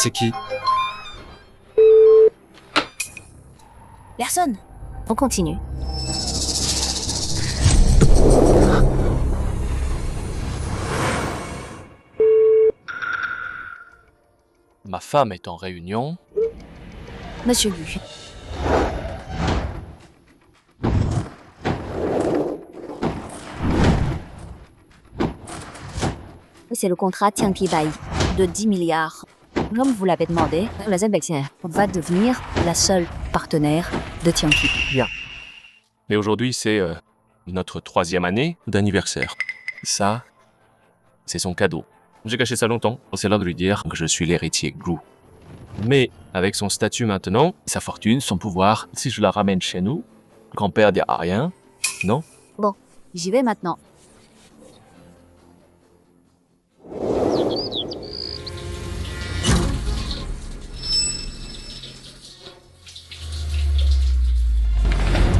C'est qui? Personne. On continue. Ma femme est en réunion. Monsieur Gu. C'est le contrat Tianqi Bai de 10 milliards. Comme vous l'avez demandé, la ZBXR va devenir la seule partenaire de Tianqi. Bien. Mais aujourd'hui, c'est notre 3e année d'anniversaire. Ça, c'est son cadeau. J'ai caché ça longtemps. C'est l'heure de lui dire que je suis l'héritier Gu. Mais avec son statut maintenant, sa fortune, son pouvoir, si je la ramène chez nous, le grand-père dira rien, non? Bon, j'y vais maintenant.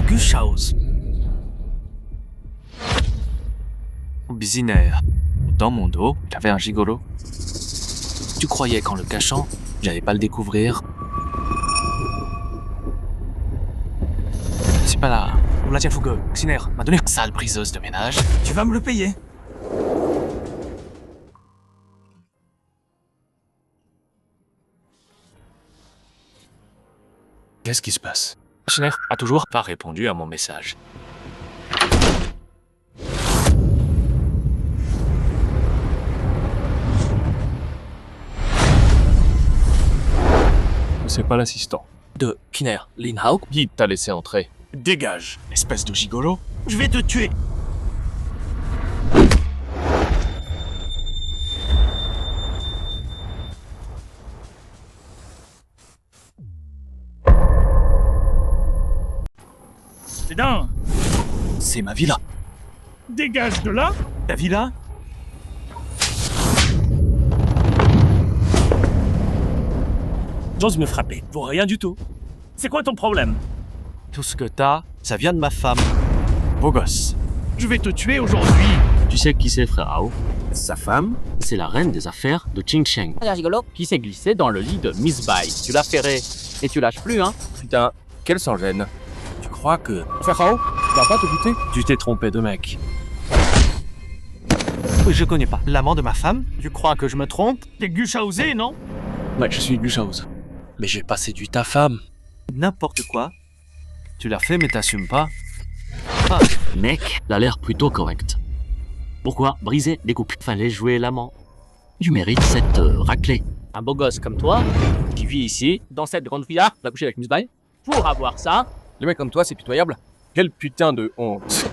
Guchaus. Bizinaire. Dans mon dos, j'avais un gigolo. Tu croyais qu'en le cachant, j'allais pas le découvrir? C'est pas là. On la tient fougueux. Xiner m'a donné une sale briseuse de ménage. Tu vas me le payer. Qu'est-ce qui se passe? Schneider a toujours pas répondu à mon message. C'est pas l'assistant. De Kiner, Lin Hao. Qui t'a laissé entrer? Dégage, espèce de gigolo. Je vais te tuer. C'est dingue. C'est ma villa. Dégage de là. Ta villa? J'ose me frapper. Pour rien du tout. C'est quoi ton problème? Tout ce que t'as, ça vient de ma femme. Beau gosse. Je vais te tuer aujourd'hui. Tu sais qui c'est, frère Hao? Sa femme? C'est la reine des affaires de Qing Sheng. Regarde rigolo. Qui s'est glissée dans le lit de Miss Bai. Tu l'as ferré. Et tu lâches plus, hein? Putain, quel sans-gêne. Tu crois que... Frère Hao, tu vas pas te buter? Tu t'es trompé de mec. Je connais pas l'amant de ma femme. Tu crois que je me trompe? T'es Guchausé, non? Ouais, je suis Guchaus. Mais j'ai pas séduit ta femme. N'importe quoi. Tu l'as fait mais t'assumes pas. Mec, il a l'air plutôt correct. Pourquoi briser les couples? Fallait jouer l'amant. Tu mérites cette raclée. Un beau gosse comme toi, qui vit ici, dans cette grande villa, va coucher avec Miss Bai, pour avoir ça. Les mecs comme toi, c'est pitoyable. Quelle putain de honte.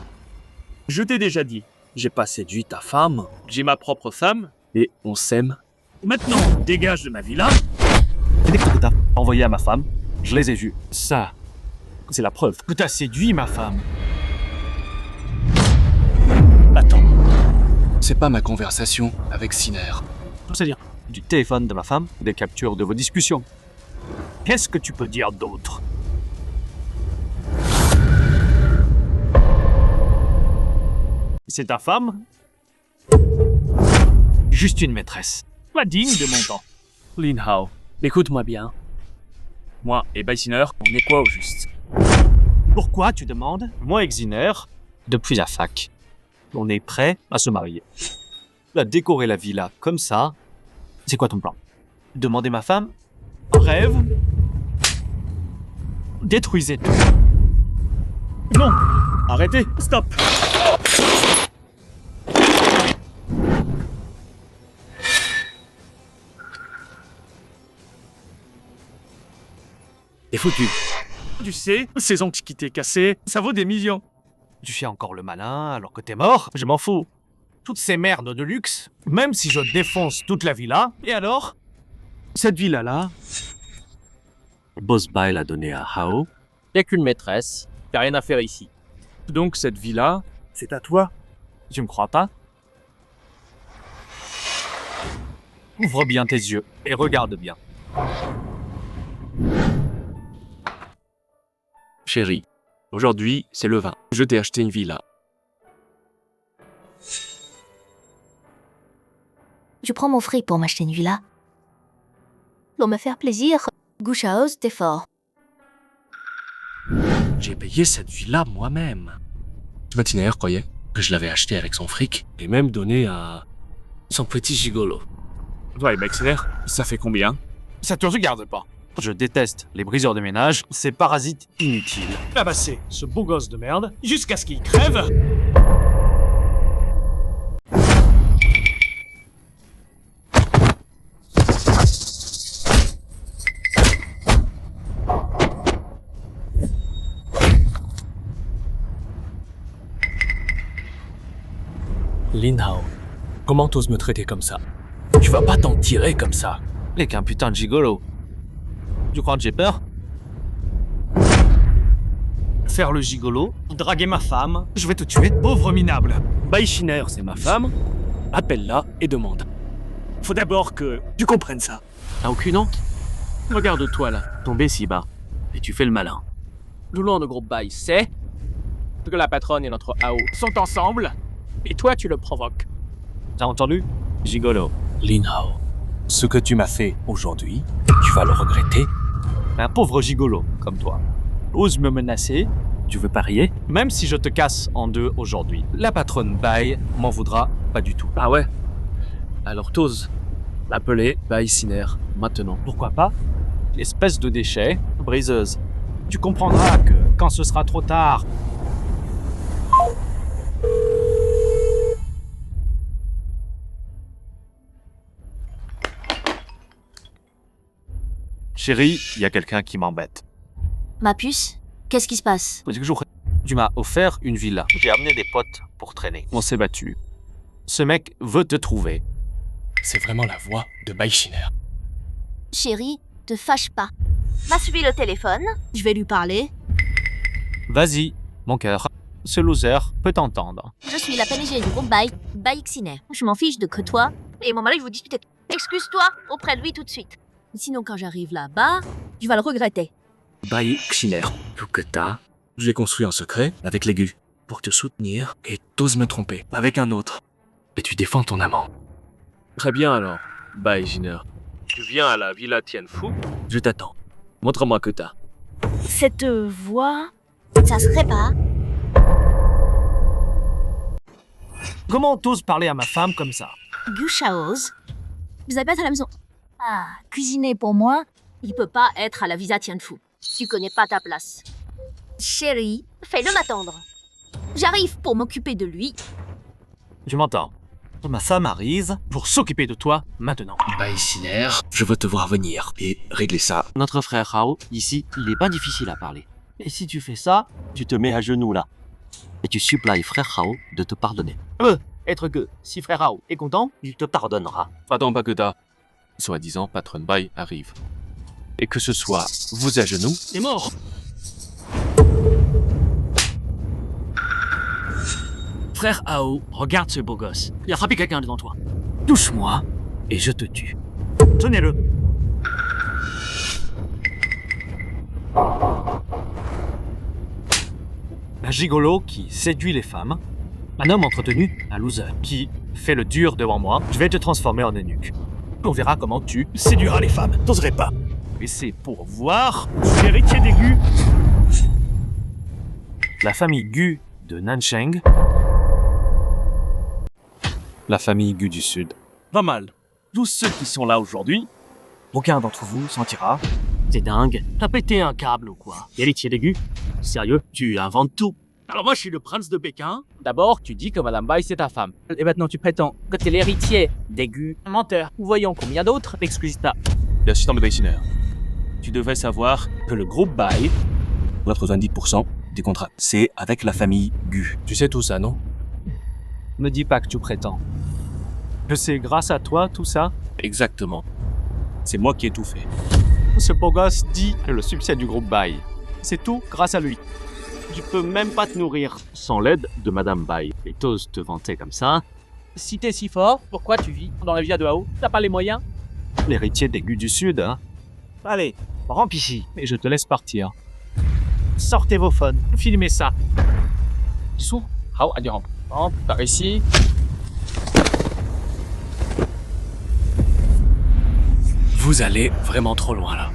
Je t'ai déjà dit. J'ai pas séduit ta femme. J'ai ma propre femme. Et on s'aime. Maintenant, dégage de ma villa. Les textes que t'as envoyés à ma femme, je les ai vus. Ça, c'est la preuve que t'as séduit ma femme. Attends. C'est pas ma conversation avec Siner. C'est-à-dire du téléphone de ma femme, des captures de vos discussions. Qu'est-ce que tu peux dire d'autre? C'est ta femme? Juste une maîtresse. Pas digne de mon temps. Lin Hao, écoute-moi bien. Moi et Baisiner, on est quoi au juste? Pourquoi tu demandes? Moi et Xiner, depuis la fac, on est prêt à se marier. À décorer la villa comme ça, c'est quoi ton plan? Demander ma femme? Un rêve? Détruisez tout. Non. Arrêtez. Stop. T'es foutu. Tu sais, ces antiquités cassées, ça vaut des millions. Tu fais encore le malin alors que t'es mort? Je m'en fous. Toutes ces merdes de luxe, même si je défonce toute la villa, et alors? Cette villa-là? Boss Bai l'a donné à Hao. T'es qu'une maîtresse, t'as rien à faire ici. Donc cette villa, c'est à toi? Tu me crois pas? Ouvre bien tes yeux et regarde bien. Chérie, aujourd'hui, c'est le 20. Je t'ai acheté une villa. Je prends mon fric pour m'acheter une villa. Pour me faire plaisir, Gouchaos, t'es fort. J'ai payé cette villa moi-même. Vatiner croyait que je l'avais achetée avec son fric et même donné à son petit gigolo. Ouais, Exiner, ça fait combien? Ça te regarde pas. Je déteste les briseurs de ménage, ces parasites inutiles. Tabassé, ce beau gosse de merde, jusqu'à ce qu'il crève. Lin Hao, comment t'oses me traiter comme ça? Tu vas pas t'en tirer comme ça. Les qu'un putain de gigolo. Tu crois que j'ai peur? Faire le gigolo, draguer ma femme, je vais te tuer, pauvre minable. Bai Shiner, c'est ma femme. Appelle-la et demande. Faut d'abord que tu comprennes ça. T'as aucune honte? Regarde-toi là, tombé si bas. Et tu fais le malin. Le nom de groupe Bai, c'est que la patronne et notre AO sont ensemble, et toi tu le provoques. T'as entendu? Gigolo. Lin Hao, ce que tu m'as fait aujourd'hui, tu vas le regretter. Un pauvre gigolo, comme toi. Ose me menacer, tu veux parier? Même si je te casse en deux aujourd'hui, la patronne Bai m'en voudra pas du tout. Ah ouais? Alors t'oses l'appeler Bai Shiner maintenant. Pourquoi pas? L'espèce de déchet, briseuse. Tu comprendras que quand ce sera trop tard... Chérie, il y a quelqu'un qui m'embête. Ma puce, qu'est-ce qui se passe? Tu m'as offert une villa. J'ai amené des potes pour traîner. On s'est battu. Ce mec veut te trouver. C'est vraiment la voix de Bai Shiner. Chérie, te fâche pas. Va suivi le téléphone, je vais lui parler. Vas-y, mon cœur. Ce loser peut t'entendre. Je suis la PDG du groupe Bai Xiner. Je m'en fiche de que toi et mon mari vous disputez. Excuse-toi auprès de lui tout de suite. Sinon, quand j'arrive là-bas, tu vas le regretter. Bai Xiner. Tout que t'as, je l'ai construit en secret avec l'aigu pour te soutenir et t'oses me tromper avec un autre. Et tu défends ton amant. Très bien alors, Bai Xiner. Tu viens à la Villa Tianfu, je t'attends. Montre-moi que t'as. Cette voix, ça serait pas. Comment t'oses parler à ma femme comme ça? Gushaos, vous avez pas être à la maison. Ah, cuisiner pour moi, il peut pas être à la Villa Tianfu. Tu connais pas ta place. Chérie, fais-le m'attendre. J'arrive pour m'occuper de lui. Tu m'entends? Ma femme arrive pour s'occuper de toi maintenant. Bai Shiner, je veux te voir venir et régler ça. Notre frère Rao, ici, il est pas difficile à parler. Et si tu fais ça, tu te mets à genoux là. Et tu supplies frère Rao de te pardonner. Être que, si frère Rao est content, Il te pardonnera. Attends pas que ta soi-disant patronne Bai arrive. Et que ce soit vous à genoux, T'es mort. Frère Hao, regarde ce beau gosse. Il a frappé quelqu'un devant toi. Touche-moi et je te tue. Tenez-le. Un gigolo qui séduit les femmes. Un homme entretenu, un loser, qui fait le dur devant moi. Je vais te transformer en eunuque. On verra comment tu séduiras les femmes. T'oserais pas. Et c'est pour voir Je suis l'héritier des Gu. la famille Gu de Nancheng. La famille Gu du Sud. Pas mal. Tous ceux qui sont là aujourd'hui, aucun d'entre vous sentira. C'est dingue. T'as pété un câble ou quoi? Héritier d'aigu? Sérieux? Tu inventes tout. Alors moi, je suis le prince de Pékin. d'abord tu dis que Madame Bai c'est ta femme. Et maintenant tu prétends que t'es l'héritier d'aigu. Menteur. Voyons combien d'autres m'excusent ta. l'assistant de Bai Shiner. Tu devrais savoir que le groupe Bai, 90% des contrats, c'est avec la famille Gu. Tu sais tout ça, non? Me dis pas que tu prétends. Que c'est grâce à toi tout ça? Exactement. C'est moi qui ai tout fait. Ce beau gosse dit le succès du groupe Bai. C'est tout grâce à lui. Tu peux même pas te nourrir. Sans l'aide de Madame Bai. Et t'oses te vanter comme ça? Si t'es si fort, pourquoi tu vis dans la villa de Hao? T'as pas les moyens? L'héritier des Gu du Sud, hein? Allez, rentre ici et je te laisse partir. Sortez vos phones, filmez ça. Dessous. Hao, allez rentre. Rentre, par ici. Vous allez vraiment trop loin là.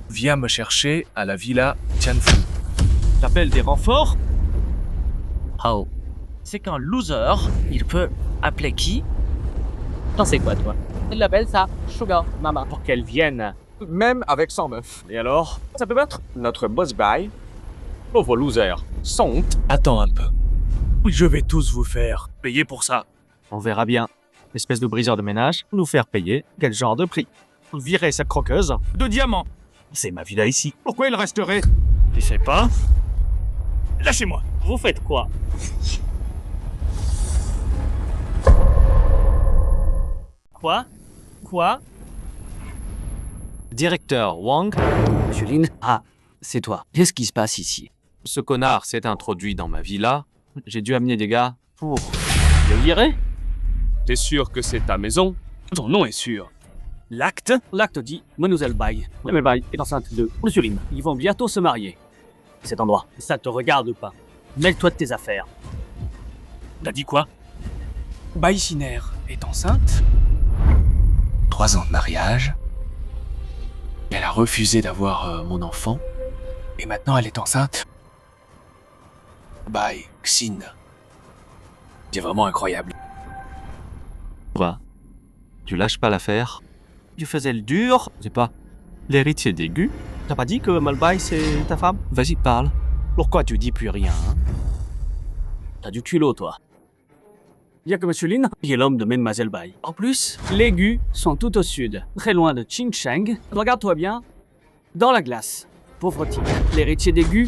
Viens me chercher à la villa Tianfu. T'appelles des renforts? Hao, c'est qu'un loser, il peut appeler qui? T'en sais quoi, toi? Il l'appelle ça, Sugar Mama. Pour qu'elle vienne. Même avec 100 meufs. Et alors? Ça peut être notre boss bye. Pauvre loser. Sans honte. Attends un peu. Je vais tous vous faire payer pour ça. On verra bien. Espèce de briseur de ménage, nous faire payer quel genre de prix? Virer cette croqueuse de diamants. C'est ma villa ici. Pourquoi il resterait? Tu sais pas? Lâchez-moi. Vous faites quoi? Quoi? Directeur Wang, Monsieur Lin, ah, c'est toi. Qu'est-ce qui se passe ici? ce connard s'est introduit dans ma villa. J'ai dû amener des gars pour le virer. T'es sûr que c'est ta maison? Ton nom est sûr. L'acte? L'acte dit Mademoiselle Bai. Mademoiselle Bai est enceinte de Monsieur Lin. Ils vont bientôt se marier. Cet endroit, ça te regarde pas. Mêle-toi de tes affaires. T'as dit quoi? Bai Xiner est enceinte? 3 ans de mariage. Elle a refusé d'avoir mon enfant. Et maintenant elle est enceinte. Bai Xin. C'est vraiment incroyable. Quoi? Tu lâches pas l'affaire? Tu faisais le dur? C'est pas l'héritier d'Aigu? T'as pas dit que Malbai c'est ta femme? Vas-y, parle. Pourquoi tu dis plus rien, hein? T'as du culot, toi. Il y a que Monsieur Lin qui est l'homme de Mademoiselle Bai. En plus, les Gu sont tout au sud, très loin de Qingcheng. Regarde-toi bien. Dans la glace. Pauvre type. L'héritier des Gu.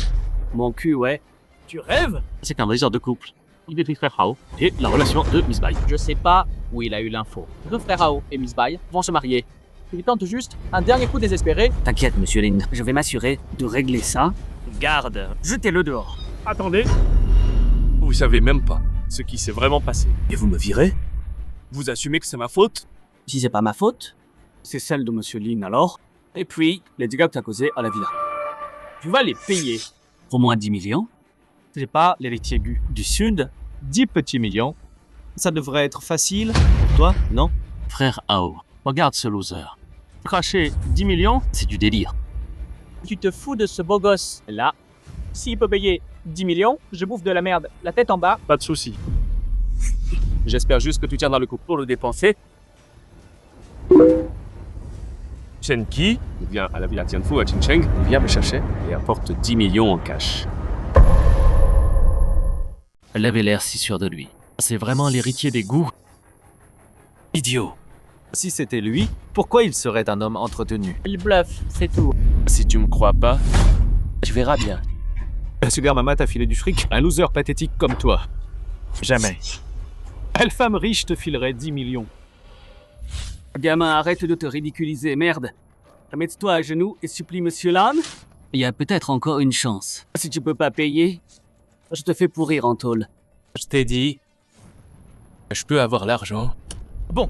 Mon cul, ouais. Tu rêves? C'est qu'un briseur de couple. Il est frère Hao et la relation de Miss Bai. Je sais pas où il a eu l'info. Le frère Hao et Miss Bai vont se marier. Il tente juste un dernier coup désespéré. T'inquiète, Monsieur Lin. Je vais m'assurer de régler ça. Garde, jetez-le dehors. Attendez. Vous savez même pas ce qui s'est vraiment passé. Et vous me virez? Vous assumez que c'est ma faute? Si c'est pas ma faute, c'est celle de Monsieur Lin alors. Et puis, les dégâts que t'as causés à la villa. Tu vas les payer. Au moins 10 millions. C'est pas l'héritier Gu du Sud? 10 petits millions. Ça devrait être facile pour toi, non? Frère Hao, regarde ce loser. Cracher 10 millions? C'est du délire. Tu te fous de ce beau gosse là. S'il peut payer 10 millions, je bouffe de la merde, la tête en bas. Pas de souci. J'espère juste que tu tiens dans le coup pour le dépenser. Chen Qi vient à la villa Tianfu à Qingcheng, il vient me chercher et apporte 10 millions en cash. Elle avait l'air si sûre de lui. C'est vraiment l'héritier des goûts. Idiot. Si c'était lui, pourquoi il serait un homme entretenu? Il bluffe, c'est tout. Si tu me crois pas, tu verras bien. La Sugar Mama t'a filé du fric? Un loser pathétique comme toi. Jamais. Quelle femme riche te filerait 10 millions? Gamin, arrête de te ridiculiser, merde. Mets-toi à genoux et supplie Monsieur Lan. Il y a peut-être encore une chance. Si tu peux pas payer, je te fais pourrir en tôle. Je t'ai dit. Je peux avoir l'argent. Bon.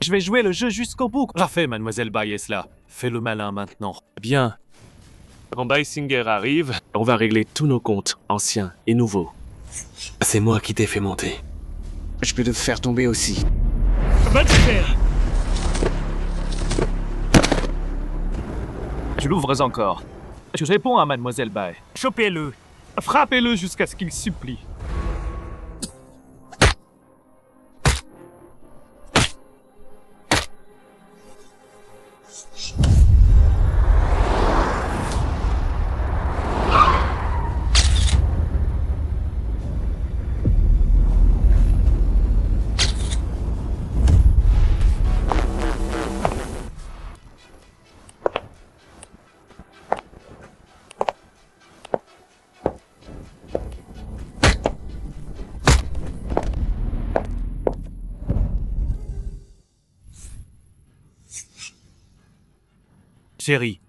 Je vais jouer le jeu jusqu'au bout. Parfait, Mademoiselle Bayesla. Fais le malin maintenant. Bien. Quand Baisinger arrive, on va régler tous nos comptes, anciens et nouveaux. C'est moi qui t'ai fait monter. Je peux te faire tomber aussi. Tu l'ouvres encore. Tu réponds à Mademoiselle Bay. Chopez-le. Frappez-le jusqu'à ce qu'il supplie. Chérie,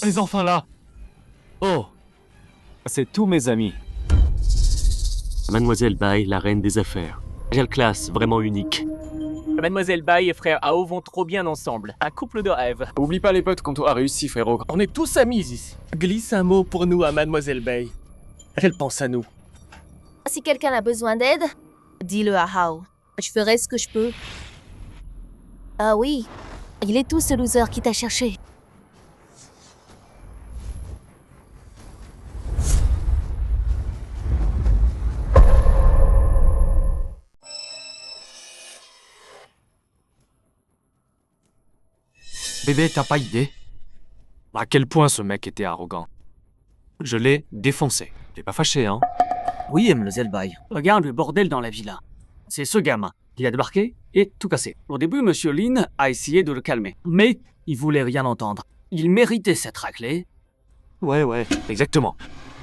les enfants là. Oh, c'est tous mes amis. Mademoiselle Bai, la reine des affaires. Quelle classe vraiment unique. Mademoiselle Bai et frère Hao vont trop bien ensemble. Un couple de rêve. Oublie pas les potes quand t'auras réussi, frérot. On est tous amis ici. Glisse un mot pour nous à Mademoiselle Bai. Elle pense à nous. Si quelqu'un a besoin d'aide, dis-le à Hao. Je ferai ce que je peux. Ah oui, il est tout ce loser qui t'a cherché. Bébé, t'as pas idée à quel point ce mec était arrogant. Je l'ai défoncé. T'es pas fâché, hein? Oui, Mademoiselle Bai. Regarde le bordel dans la villa. C'est ce gamin qui a débarqué et tout cassé. Au début, Monsieur Lin a essayé de le calmer, mais il voulait rien entendre. Il méritait cette raclée. Ouais, exactement.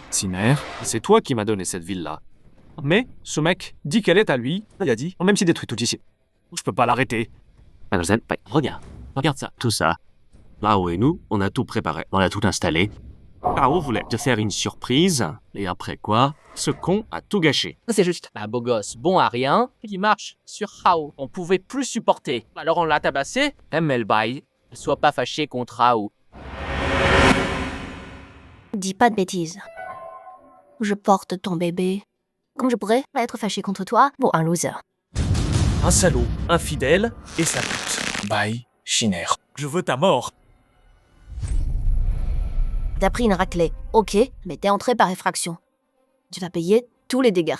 Siner, c'est toi qui m'as donné cette ville-là. Mais ce mec dit qu'elle est à lui. Il a dit, même s'il détruit tout ici. Je peux pas l'arrêter. Mademoiselle, regarde ça. Tout ça. Là-haut et nous, on a tout préparé. On a tout installé. Là-haut voulait te faire une surprise. Et après quoi, ce con a tout gâché. C'est juste un beau gosse bon à rien qui marche sur Rao. On pouvait plus supporter. Alors on l'a tabassé. Melbai, sois pas fâché contre Rao. Dis pas de bêtises. Je porte ton bébé. Comme je pourrais être fâché contre toi pour un loser. Un salaud, infidèle et sa pute. Bye, Shiner. Je veux ta mort. T'as pris une raclée, ok, mais t'es entré par effraction. Tu vas payer tous les dégâts.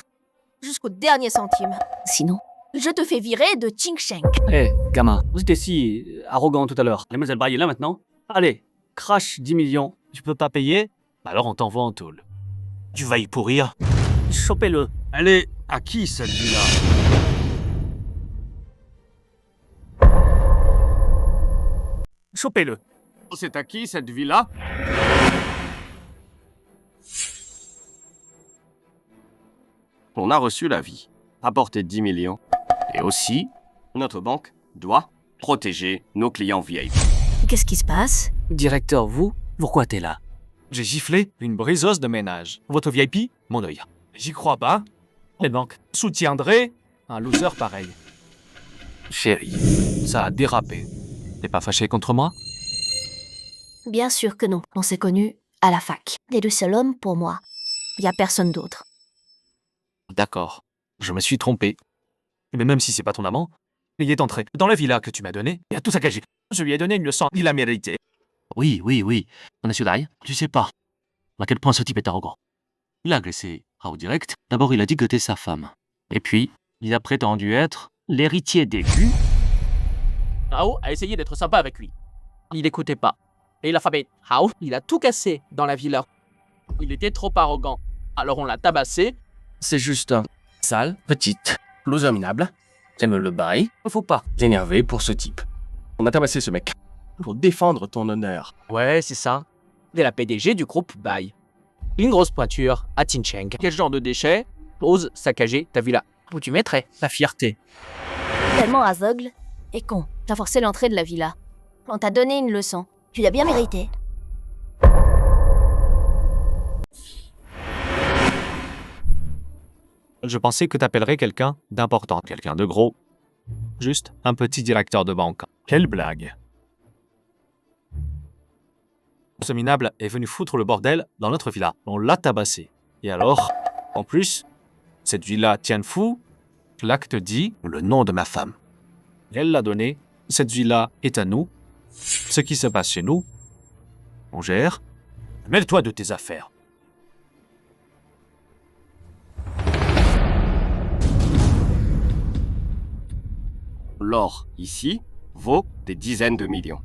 Jusqu'au dernier centime. Sinon, je te fais virer de Qingsheng. Hé, gamin, vous étiez si arrogant tout à l'heure. Mademoiselle Bai est là maintenant. Allez, crash 10 millions. Tu peux pas payer? Alors on t'envoie en tôle. Tu vas y pourrir. Chopez-le. Elle est à qui cette villa? Chopez-le. C'est à qui cette villa? On a reçu l'avis. Apporter 10 millions. Et aussi, notre banque doit protéger nos clients VIP. Qu'est-ce qui se passe? Directeur, vous, pourquoi t'es là? J'ai giflé une briseuse de ménage. Votre VIP, mon œil. J'y crois pas. Les banques soutiendraient un loser pareil. Chérie, ça a dérapé. T'es pas fâché contre moi? Bien sûr que non. On s'est connus à la fac. T'es le seul homme pour moi. Y a personne d'autre. D'accord. Je me suis trompé. Mais même si c'est pas ton amant, il est entré dans la villa que tu m'as donnée et a tout saccagé. Je lui ai donné une leçon, il l'a mérité. Oui. Monsieur Dai, tu sais pas à quel point ce type est arrogant. Il a agressé Rao direct. D'abord, il a dit que t'es sa femme. Et puis, il a prétendu être l'héritier des Gu. Rao a essayé d'être sympa avec lui. Il n'écoutait pas. Et il a frappé Rao. Il a tout cassé dans la villa. Il était trop arrogant. Alors on l'a tabassé. C'est juste un sale, petite, loser minable. J'aime le bail. Faut pas s'énerver pour ce type. On a tabassé ce mec. Pour défendre ton honneur. Ouais, c'est ça. C'est la PDG du groupe Bai. Une grosse pointure à Qingsheng. Quel genre de déchet ose saccager ta villa? Où tu mettrais la fierté? Tellement aveugle et con. T'as forcé l'entrée de la villa. On t'a donné une leçon. Tu l'as bien mérité. Je pensais que t'appellerais quelqu'un d'important, quelqu'un de gros. Juste un petit directeur de banque. Quelle blague. Ce minable est venu foutre le bordel dans notre villa. On l'a tabassé. Et alors, en plus, cette villa Tianfu, l'acte dit le nom de ma femme. Elle l'a donné. Cette villa est à nous. Ce qui se passe chez nous, on gère. Mêle-toi de tes affaires. L'or, ici, vaut des dizaines de millions.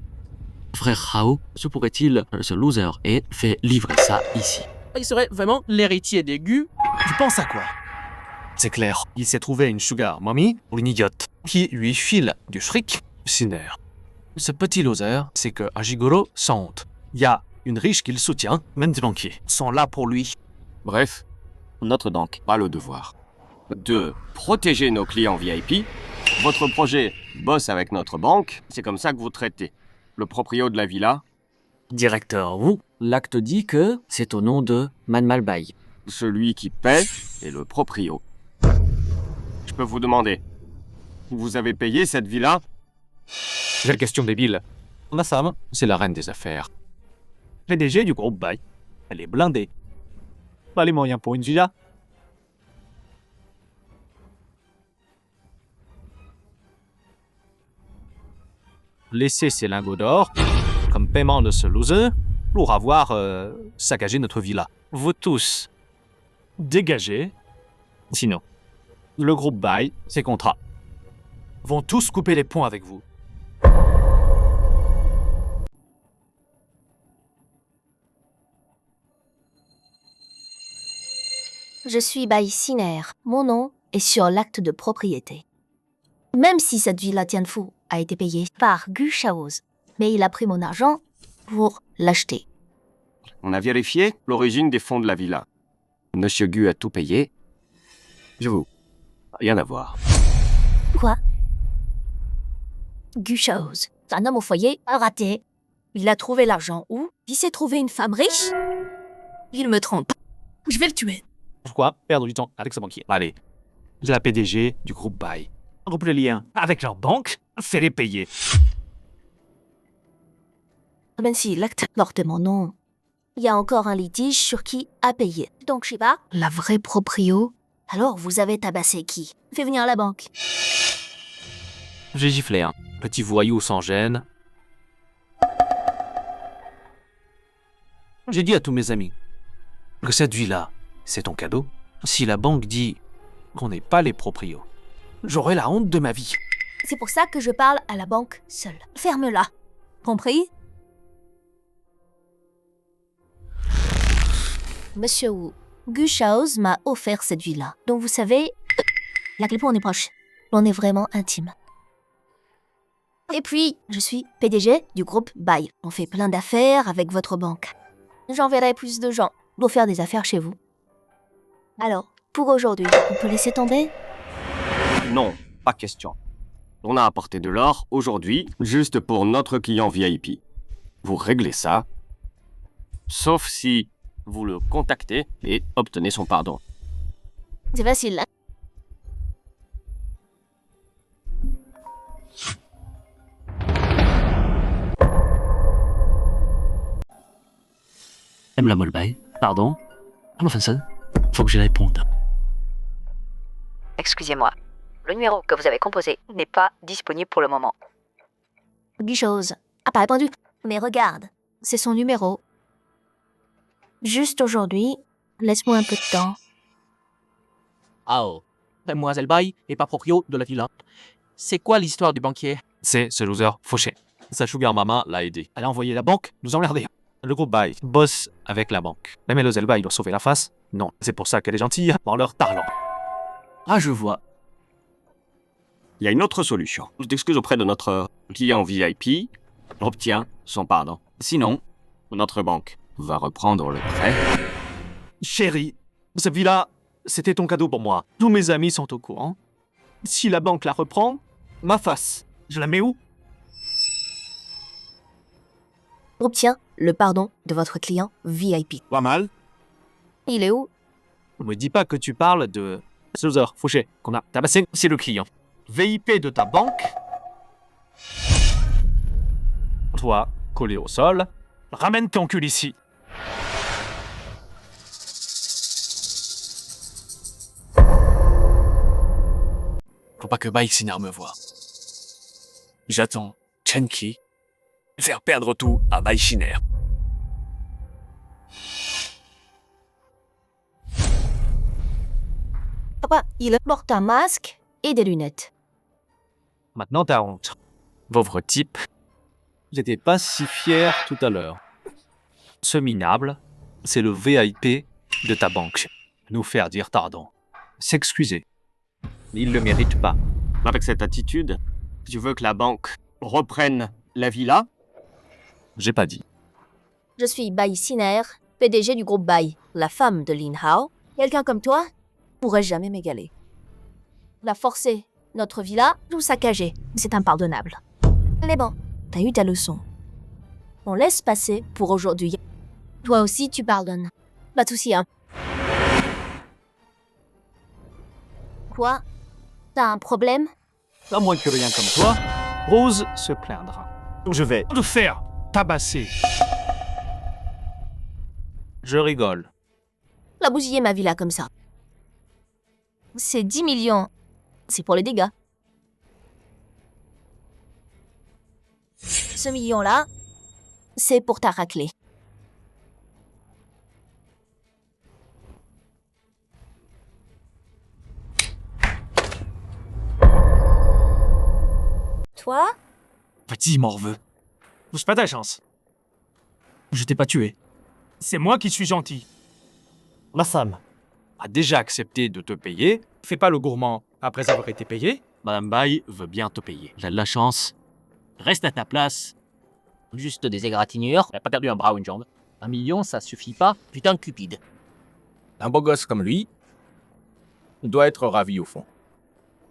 Frère Rao, se pourrait-il, ce loser, ait fait livrer ça ici? Il serait vraiment l'héritier des Gu. Tu penses à quoi? C'est clair, il s'est trouvé une sugar mommy ou une idiote qui lui file du fric. Siner. Ce petit loser, c'est que Hajigoro sans honte. Il y a une riche qui le soutient, même des banquiers sont là pour lui. Bref, notre banque a le devoir de protéger nos clients VIP. Votre projet bosse avec notre banque, c'est comme ça que vous traitez le proprio de la villa. Directeur, vous, l'acte dit que c'est au nom de Mademoiselle Bai. Celui qui paie est le proprio. Je peux vous demander, vous avez payé cette villa? J'ai la question débile. Ma femme, c'est la reine des affaires. PDG du groupe Bai. Elle est blindée. Pas les moyens pour une villa. laisser ces lingots d'or comme paiement de ce loser pour avoir saccagé notre villa. Vous tous, dégagez. Sinon, le groupe bail ses contrats. Vont tous couper les ponts avec vous. Je suis baillinaire. Mon nom est sur l'acte de propriété. Même si cette villa Tianfu a été payée par Gu Shaoz, mais il a pris mon argent pour l'acheter. On a vérifié l'origine des fonds de la villa. Monsieur Gu a tout payé. J'avoue, rien à voir. Quoi? Gu Shaoz, un homme au foyer raté. Il a trouvé l'argent où? Il s'est trouvé une femme riche? Il me trompe. Je vais le tuer. Pourquoi perdre du temps avec ce banquier? Allez, la PDG du groupe bail. Groupe le lien avec leur banque, fais-les payer. Même si l'acte porte mon nom, il y a encore un litige sur qui a payé. Donc, je sais pas, la vraie proprio. Alors, vous avez tabassé qui? Fais venir la banque. J'ai giflé un petit voyou sans gêne. J'ai dit à tous mes amis que cette villa, c'est ton cadeau. Si la banque dit qu'on n'est pas les proprios, j'aurai la honte de ma vie. C'est pour ça que je parle à la banque seule. Ferme-la. Compris? Monsieur Wu, Gu Shaoz m'a offert cette villa. Donc vous savez, la clé on est proche. On est vraiment intime. Et puis, je suis PDG du groupe Bail. On fait plein d'affaires avec votre banque. J'enverrai plus de gens pour faire des affaires chez vous. Alors, pour aujourd'hui, on peut laisser tomber? Non, pas question. On a apporté de l'or aujourd'hui, juste pour notre client VIP. Vous réglez ça, sauf si vous le contactez et obtenez son pardon. C'est facile, là. M. la Molbaï, pardon. Alors, Vincent, faut que j'y réponde. Excusez-moi, le numéro que vous avez composé n'est pas disponible pour le moment. Gu Shaoz a pas répondu. Mais regarde, c'est son numéro. Juste aujourd'hui, laisse-moi un peu de temps. Ah oh. Mademoiselle Bai est pas proprio de la villa. C'est quoi l'histoire du banquier? C'est ce loser fauché. Sa sugar mama l'a aidé. Elle a envoyé la banque nous emmerder. Le groupe bail bosse avec la banque. La Mademoiselle Bai doit sauver la face? Non. C'est pour ça qu'elle est gentille dans leur talent. Ah, je vois. Il y a une autre solution. Je t'excuse auprès de notre client VIP, obtient son pardon. Sinon, notre banque va reprendre le prêt. Chérie, cette villa, c'était ton cadeau pour moi. Tous mes amis sont au courant. Si la banque la reprend, ma face, je la mets où? Obtient le pardon de votre client VIP. Pas mal. Il est où? Ne me dis pas que tu parles de ce loser fauché qu'on a tabassé. C'est le client. VIP de ta banque. Toi, collé au sol, ramène ton cul ici. Faut pas que Bai Sinar me voie. J'attends Chen Qi faire perdre tout à Bai Shiner. Papa, il porte un masque et des lunettes. Maintenant, t'as honte. Pauvre type. J'étais pas si fier tout à l'heure. Ce minable, c'est le VIP de ta banque. Nous faire dire pardon. S'excuser. Il le mérite pas. Avec cette attitude, tu veux que la banque reprenne la villa? J'ai pas dit. Je suis Bai Siner, PDG du groupe Bai, la femme de Lin Hao. Quelqu'un comme toi pourrait jamais m'égaler. La forcer, notre villa, tout saccager, c'est impardonnable. Mais bon, t'as eu ta leçon. On laisse passer pour aujourd'hui. Toi aussi, tu pardonnes. Pas de souci, hein. Quoi? T'as un problème? À moins que rien comme toi, Rose se plaindra. Je vais te faire tabasser. Je rigole. La bousiller ma villa comme ça. C'est 10 millions. C'est pour les dégâts. Ce million-là, c'est pour ta raclée. Toi? Vas-y, morveux. C'est pas ta chance. Je t'ai pas tué. C'est moi qui suis gentil. Ma femme a déjà accepté de te payer. Fais pas le gourmand après avoir été payé. Madame Bai veut bien te payer. Elle a de la chance. Reste à ta place. Juste des égratignures. Elle a pas perdu un bras ou une jambe. 1 million, ça suffit pas. Putain de cupide. Un beau gosse comme lui doit être ravi au fond.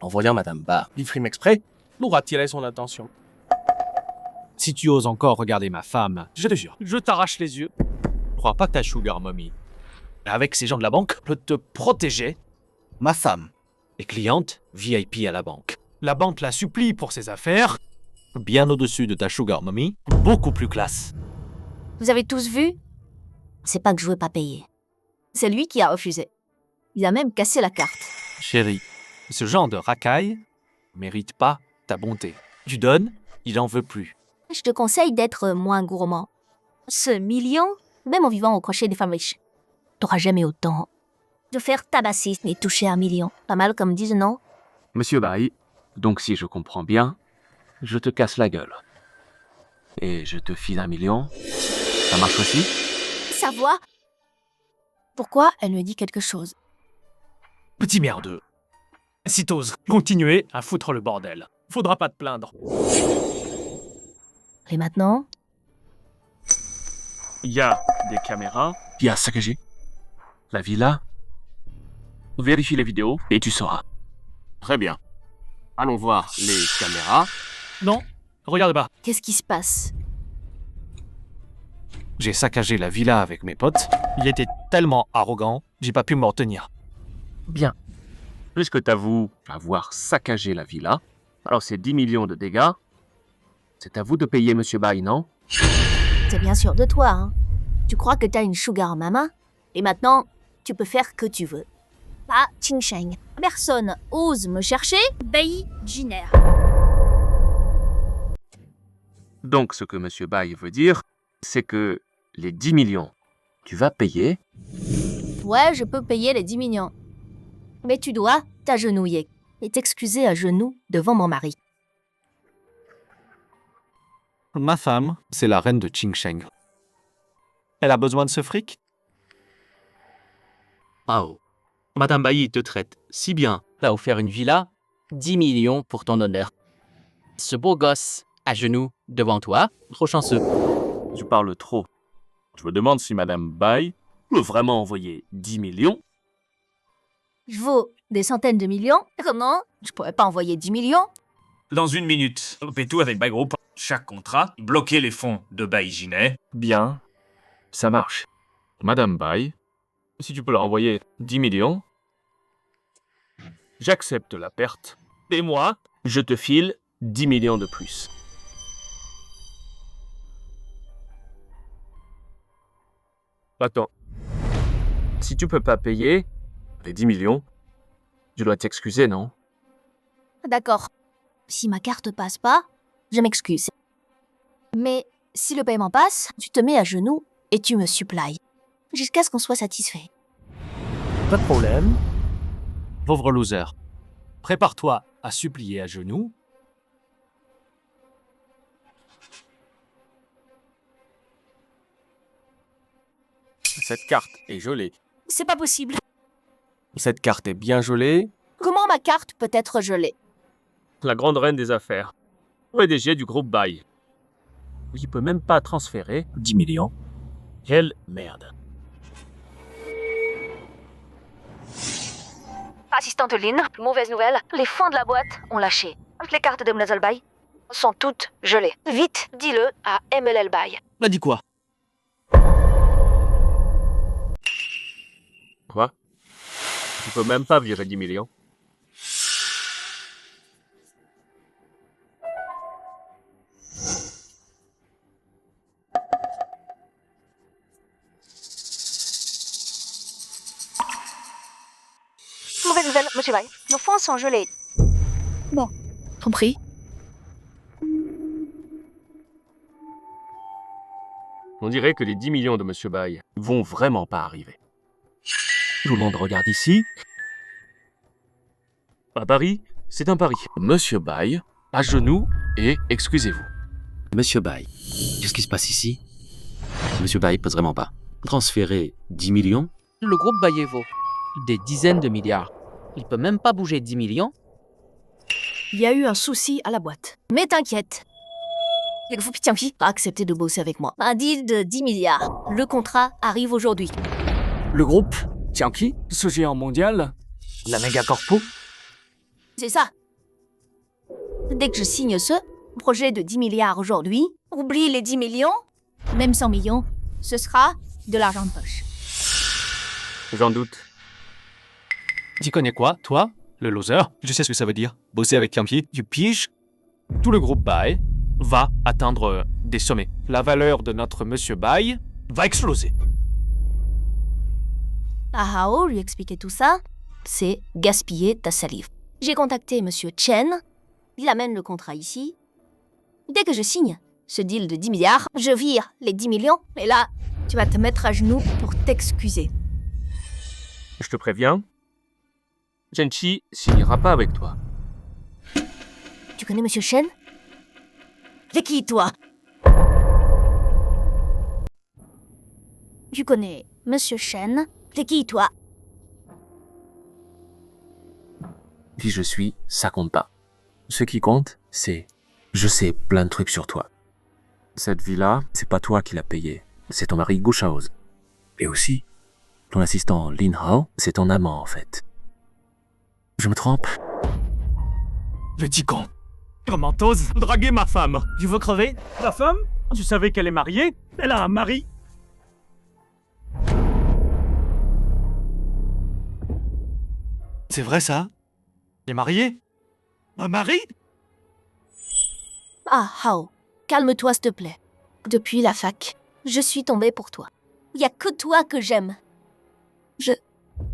En voyant Madame Bar, il frime exprès pour attirer son attention. Si tu oses encore regarder ma femme, je te jure, Je t'arrache les yeux. crois pas que ta sugar mommy, avec ces gens de la banque, peut te protéger. Ma femme est cliente VIP à la banque. La banque la supplie pour ses affaires. Bien au-dessus de ta sugar mommy, beaucoup plus classe. Vous avez tous vu? C'est pas que je veux pas payer. C'est lui qui a refusé. Il a même cassé la carte. Chérie, ce genre de racaille mérite pas ta bonté. Tu donnes, il en veut plus. Je te conseille d'être moins gourmand. Ce million, même en vivant au crochet des femmes riches, t'auras jamais autant de faire tabasser et toucher 1 million. Pas mal comme disent, non? Monsieur Bai, donc si je comprends bien, je te casse la gueule. Et je te file 1 million. Ça marche aussi? Sa voix. Pourquoi elle me dit quelque chose? Petit merdeux. Si t'oses continuer à foutre le bordel, faudra pas te plaindre. Et maintenant? Il y a des caméras. Il y a saccagé. La villa. Vérifie les vidéos et tu sauras. Très bien. Allons voir les caméras. Non, regarde pas. Qu'est-ce qui se passe? J'ai saccagé la villa avec mes potes. Il était tellement arrogant, j'ai pas pu m'en tenir. Bien. Puisque t'avoues avoir saccagé la villa, alors c'est 10 millions de dégâts. C'est à vous de payer Monsieur Bai, non? C'est bien sûr de toi, hein. Tu crois que t'as une sugar mama? Et maintenant, tu peux faire que tu veux. Pas Ching Sheng. Personne ose me chercher, Bai Jiner. Donc ce que Monsieur Bai veut dire, c'est que les 10 millions, tu vas payer. Ouais, je peux payer les 10 millions. Mais tu dois t'agenouiller et t'excuser à genoux devant mon mari. Ma femme, c'est la reine de Qingsheng. Elle a besoin de ce fric? Pao, Madame Bai te traite si bien. T'as offert une villa, 10 millions pour ton honneur. Ce beau gosse, à genoux, devant toi, trop chanceux. Tu parles trop. Je me demande si Madame Bai peut vraiment envoyer 10 millions. Je vaux des centaines de millions. Comment? Je pourrais pas envoyer 10 millions. Dans 1 minute, fais tout avec Bai Group. Chaque contrat, bloquer les fonds de Bai Jinet. Bien. Ça marche. Madame Bai, si tu peux leur envoyer 10 millions, j'accepte la perte. Et moi, je te file 10 millions de plus. Attends. Si tu peux pas payer les 10 millions, je dois t'excuser, non? D'accord. Si ma carte passe pas, je m'excuse. Mais si le paiement passe, tu te mets à genoux et tu me supplies. Jusqu'à ce qu'on soit satisfait. Pas de problème. Pauvre loser. Prépare-toi à supplier à genoux. Cette carte est gelée. C'est pas possible. Cette carte est bien gelée. Comment ma carte peut être gelée? La grande reine des affaires. PDG du groupe Bai. Il peut même pas transférer 10 millions. Quelle merde. Assistante Lynn, mauvaise nouvelle, les fonds de la boîte ont lâché. Les cartes de Mlle Bai sont toutes gelées. Vite, dis-le à MLL Bai. L'a dit quoi? Quoi? Tu peux même pas virer 10 millions. Mauvaise nouvelle, Monsieur Bai. Nos fonds sont gelés. Bon, compris. On dirait que les 10 millions de Monsieur Bai vont vraiment pas arriver. Tout le monde regarde ici. À Paris, c'est un pari. Monsieur Bai, à genoux et excusez-vous. Monsieur Bai, qu'est-ce qui se passe ici? Monsieur Bai pose vraiment pas. Transférer 10 millions? Le groupe Bayevo, des dizaines de milliards. Il peut même pas bouger 10 millions. Il y a eu un souci à la boîte. Mais t'inquiète. Le groupe Tianqi a accepté de bosser avec moi. Un deal de 10 milliards. Le contrat arrive aujourd'hui. Le groupe Tianqi, ce géant mondial, la méga corpo. C'est ça. Dès que je signe ce projet de 10 milliards aujourd'hui, oublie les 10 millions, même 100 millions, ce sera de l'argent de poche. J'en doute. Tu connais quoi, toi, le loser? Je sais ce que ça veut dire. Bosser avec Tianqi, tu piges. Tout le groupe Bai va atteindre des sommets. La valeur de notre Monsieur Bai va exploser. À Hao lui expliquer tout ça, c'est gaspiller ta salive. J'ai contacté Monsieur Chen, il amène le contrat ici. Dès que je signe ce deal de 10 milliards, je vire les 10 millions, et là, tu vas te mettre à genoux pour t'excuser. Je te préviens, Chen-Chi signera pas avec toi. Tu connais Monsieur Chen? C'est qui, toi? Tu connais Monsieur Chen? C'est qui, toi? Qui je suis, ça compte pas. Ce qui compte, c'est... Je sais plein de trucs sur toi. Cette villa, c'est pas toi qui l'as payée. C'est ton mari Gu Shaozi. Et aussi, ton assistant Lin Hao, c'est ton amant en fait. Je me trompe? Petit con. Comment t'oses draguer ma femme? Tu veux crever? La femme? Tu savais qu'elle est mariée? Elle a un mari. C'est vrai ça? Il est marié? Un mari? Ah, Hao, calme-toi s'il te plaît. Depuis la fac, je suis tombée pour toi. Il y a que toi que j'aime.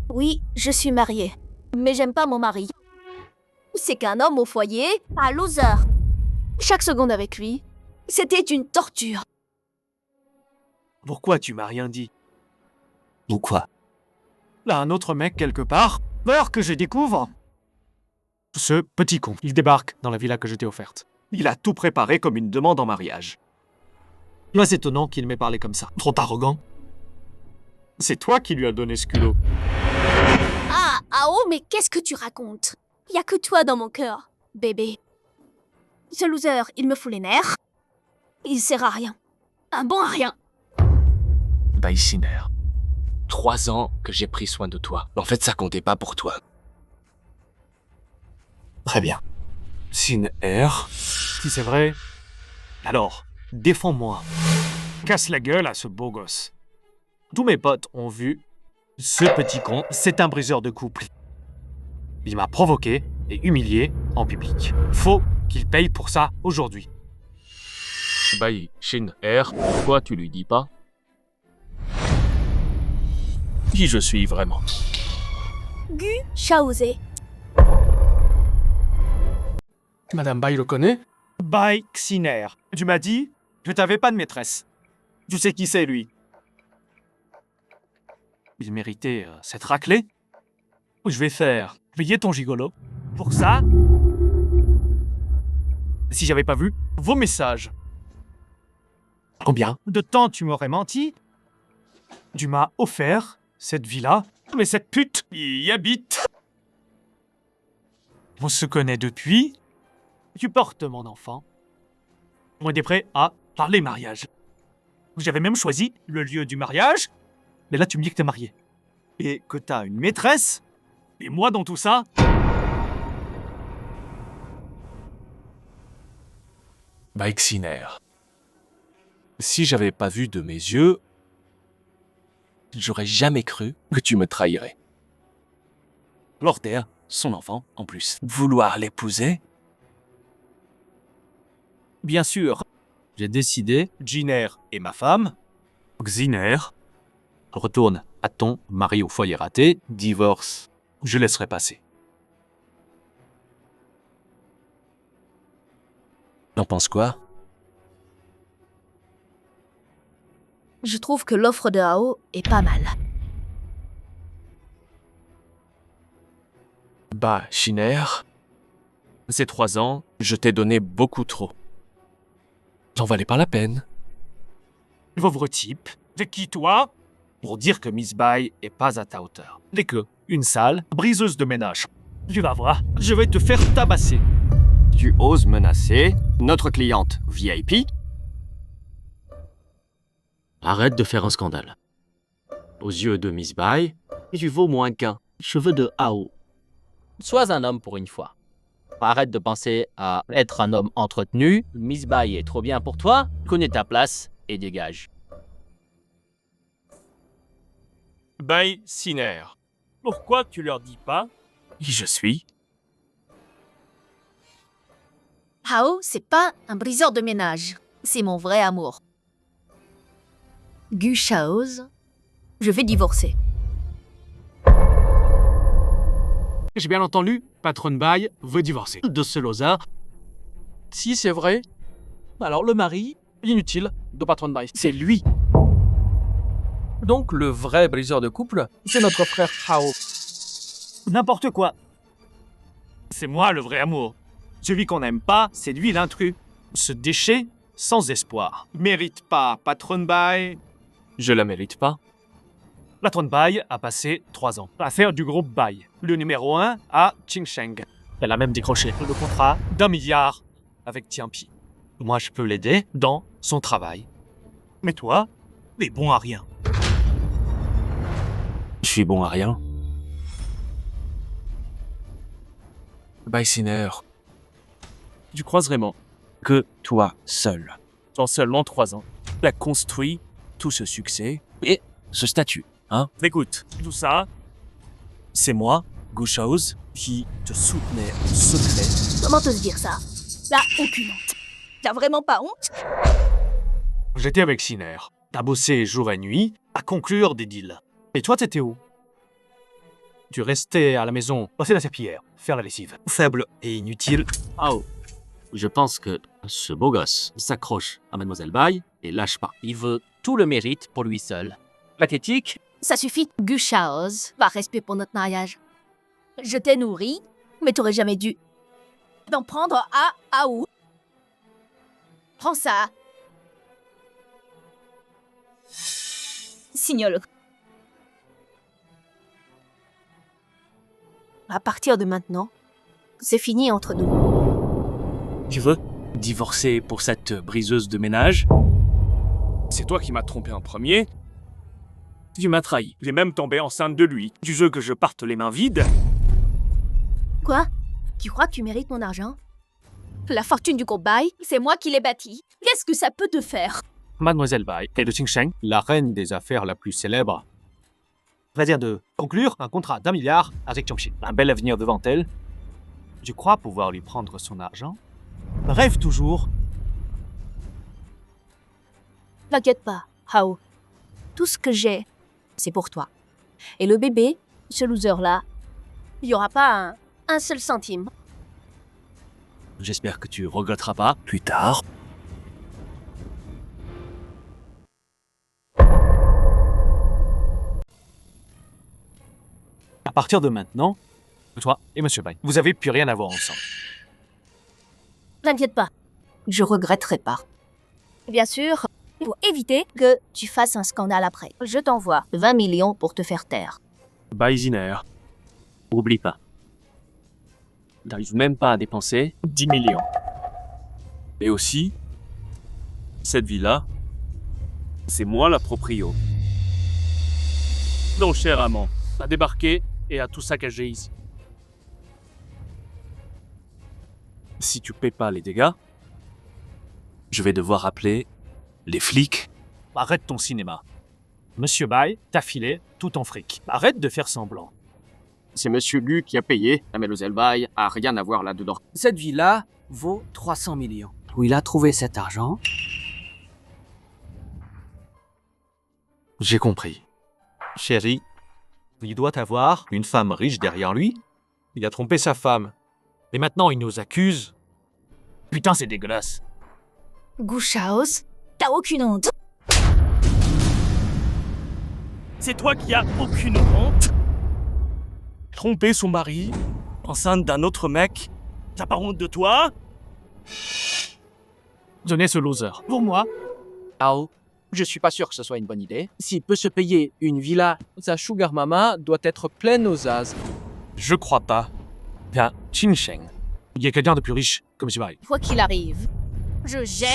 Oui, je suis mariée, mais j'aime pas mon mari. C'est qu'un homme au foyer, un loser. Chaque seconde avec lui, c'était une torture. Pourquoi tu m'as rien dit? Ou quoi? Là, un autre mec quelque part, alors que je découvre. Ce petit con, il débarque dans la villa que je t'ai offerte. Il a tout préparé comme une demande en mariage. Tu vois, c'est étonnant qu'il m'ait parlé comme ça. Trop arrogant. C'est toi qui lui as donné ce culot. Ah, Hao, mais qu'est-ce que tu racontes? Il y a que toi dans mon cœur, bébé. Ce loser, il me fout les nerfs. Il sert à rien. Un bon à rien. Bai Xiner. 3 ans que j'ai pris soin de toi. En fait, ça comptait pas pour toi. Très bien. Sin R. Si c'est vrai, alors, défends-moi. Casse la gueule à ce beau gosse. Tous mes potes ont vu ce petit con, c'est un briseur de couple. Il m'a provoqué et humilié en public. Faut qu'il paye pour ça aujourd'hui. Bai Shin R, pourquoi tu lui dis pas? Qui je suis vraiment? Gu Shaozi. Madame Bai le connaît? Bai Xiner. Tu m'as dit que t'avais pas de maîtresse. Tu sais qui c'est, lui? Il méritait cette raclée. Je vais faire payer ton gigolo. Pour ça, si j'avais pas vu vos messages. Combien de temps tu m'aurais menti? Tu m'as offert cette villa, mais cette pute y habite. On se connaît depuis. Tu portes mon enfant. On était prêt à parler mariage. J'avais même choisi le lieu du mariage, mais là tu me dis que t'es marié. Et que t'as une maîtresse. Et moi dans tout ça... Bai Xiner. Si j'avais pas vu de mes yeux, j'aurais jamais cru que tu me trahirais. Lorder, son enfant, en plus. Vouloir l'épouser? Bien sûr, j'ai décidé, Giner et ma femme, Xiner, retourne à ton mari au foyer raté, divorce, je laisserai passer. T'en penses quoi? Je trouve que l'offre de Hao est pas mal. Bah, Shiner, ces 3 ans, je t'ai donné beaucoup trop. J'en valais pas la peine. Pauvre type. T'es qui, toi? Pour dire que Miss Bai est pas à ta hauteur. N'est que une sale briseuse de ménage. Tu vas voir, je vais te faire tabasser. Tu oses menacer notre cliente VIP? Arrête de faire un scandale. Aux yeux de Miss Bai, tu vaux moins qu'un cheveu de Hao. Sois un homme pour une fois. Arrête de penser à être un homme entretenu. Miss Bai est trop bien pour toi. Connais ta place et dégage. Bai Shiner, Pourquoi tu leur dis pas? qui je suis? Hao, c'est pas un briseur de ménage. C'est mon vrai amour. Gu Shaoz, je vais divorcer. J'ai bien entendu, patronne Bai veut divorcer. De ce loser, Si c'est vrai, alors le mari, inutile, de patron de Bai. C'est lui. Donc le vrai briseur de couple, c'est notre frère Hao. N'importe quoi. C'est moi le vrai amour. Celui qu'on n'aime pas, c'est lui l'intrus. Ce déchet, sans espoir. Mérite pas, patronne Bai. Je la mérite pas. Patronne Bai a passé 3 ans à faire du groupe Bai, le numéro 1 à Qingsheng. Elle a même décroché le contrat d'1 milliard avec Tianpi. Moi, je peux l'aider dans son travail. Mais toi, t'es bon à rien. Je suis bon à rien. Bai Shiner, tu crois vraiment que toi seul, en seulement 3 ans, t'as construit tout ce succès et ce statut, hein? Écoute, tout ça, C'est moi, Gu Shaoz, qui te soutenais en secret. Comment t'oses dire ça? Là, aucune honte. T'as vraiment pas honte? j'étais avec Shiner. T'as bossé jour et nuit à conclure des deals. Et toi, t'étais où? Tu restais à la maison, passer la serpillière, faire la lessive. Faible et inutile. Hao, je pense que ce beau gosse s'accroche à Mademoiselle Bai et lâche pas. Il veut tout le mérite pour lui seul. Pathétique. Ça suffit. Gu Shaoz, par respect pour notre mariage. Je t'ai nourri, mais t'aurais jamais dû d'en prendre à Hao. Prends ça. Signole. À partir de maintenant, c'est fini entre nous. Tu veux divorcer pour cette briseuse de ménage? C'est toi qui m'as trompé en premier. Tu m'as trahi. J'ai même tombé enceinte de lui. Tu veux que je parte les mains vides? Quoi? Tu crois que tu mérites mon argent? La fortune du groupe Bai, c'est moi qui l'ai bâtie. Qu'est-ce que ça peut te faire? Mademoiselle Bai est de Qingsheng, la reine des affaires la plus célèbre. Vient de conclure un contrat d'1 milliard avec Chongqing. Un bel avenir devant elle. Je crois pouvoir lui prendre son argent. Rêve toujours. T'inquiète pas, Hao. Tout ce que j'ai, c'est pour toi. Et le bébé, ce loser-là, il n'y aura pas un seul centime. J'espère que tu regretteras pas plus tard. À partir de maintenant, toi et Monsieur Bai, vous avez plus rien à voir ensemble. T'inquiète pas, je regretterai pas. Bien sûr, pour éviter que tu fasses un scandale après, je t'envoie 20 millions pour te faire taire. Bai Shiner, oublie pas. T'arrives même pas à dépenser 10 millions. Et aussi, cette villa, c'est moi la proprio. Donc, cher amant, à débarquer et à tout saccager ici. Si tu paies pas les dégâts, je vais devoir appeler les flics. Arrête ton cinéma. Monsieur Bai t'a filé tout ton fric. Arrête de faire semblant. C'est Monsieur Lu qui a payé. La Mademoiselle Bai a rien à voir là-dedans. Cette villa vaut 300 millions. Où il a trouvé cet argent? J'ai compris. Chérie, il doit avoir une femme riche derrière lui. Il a trompé sa femme. Et maintenant, il nous accuse. Putain, c'est dégueulasse. Gu Shaoz, t'as aucune honte. C'est toi qui as aucune honte. Tromper son mari, enceinte d'un autre mec. T'as pas honte de toi? Donnez ce loser. Pour moi, Ao, je suis pas sûr que ce soit une bonne idée. S'il peut se payer une villa, sa sugar mama doit être pleine aux as. Je crois pas. Bien, Qinsheng. il y a quelqu'un de plus riche que M. Bai. Quoi qu'il arrive, je gère.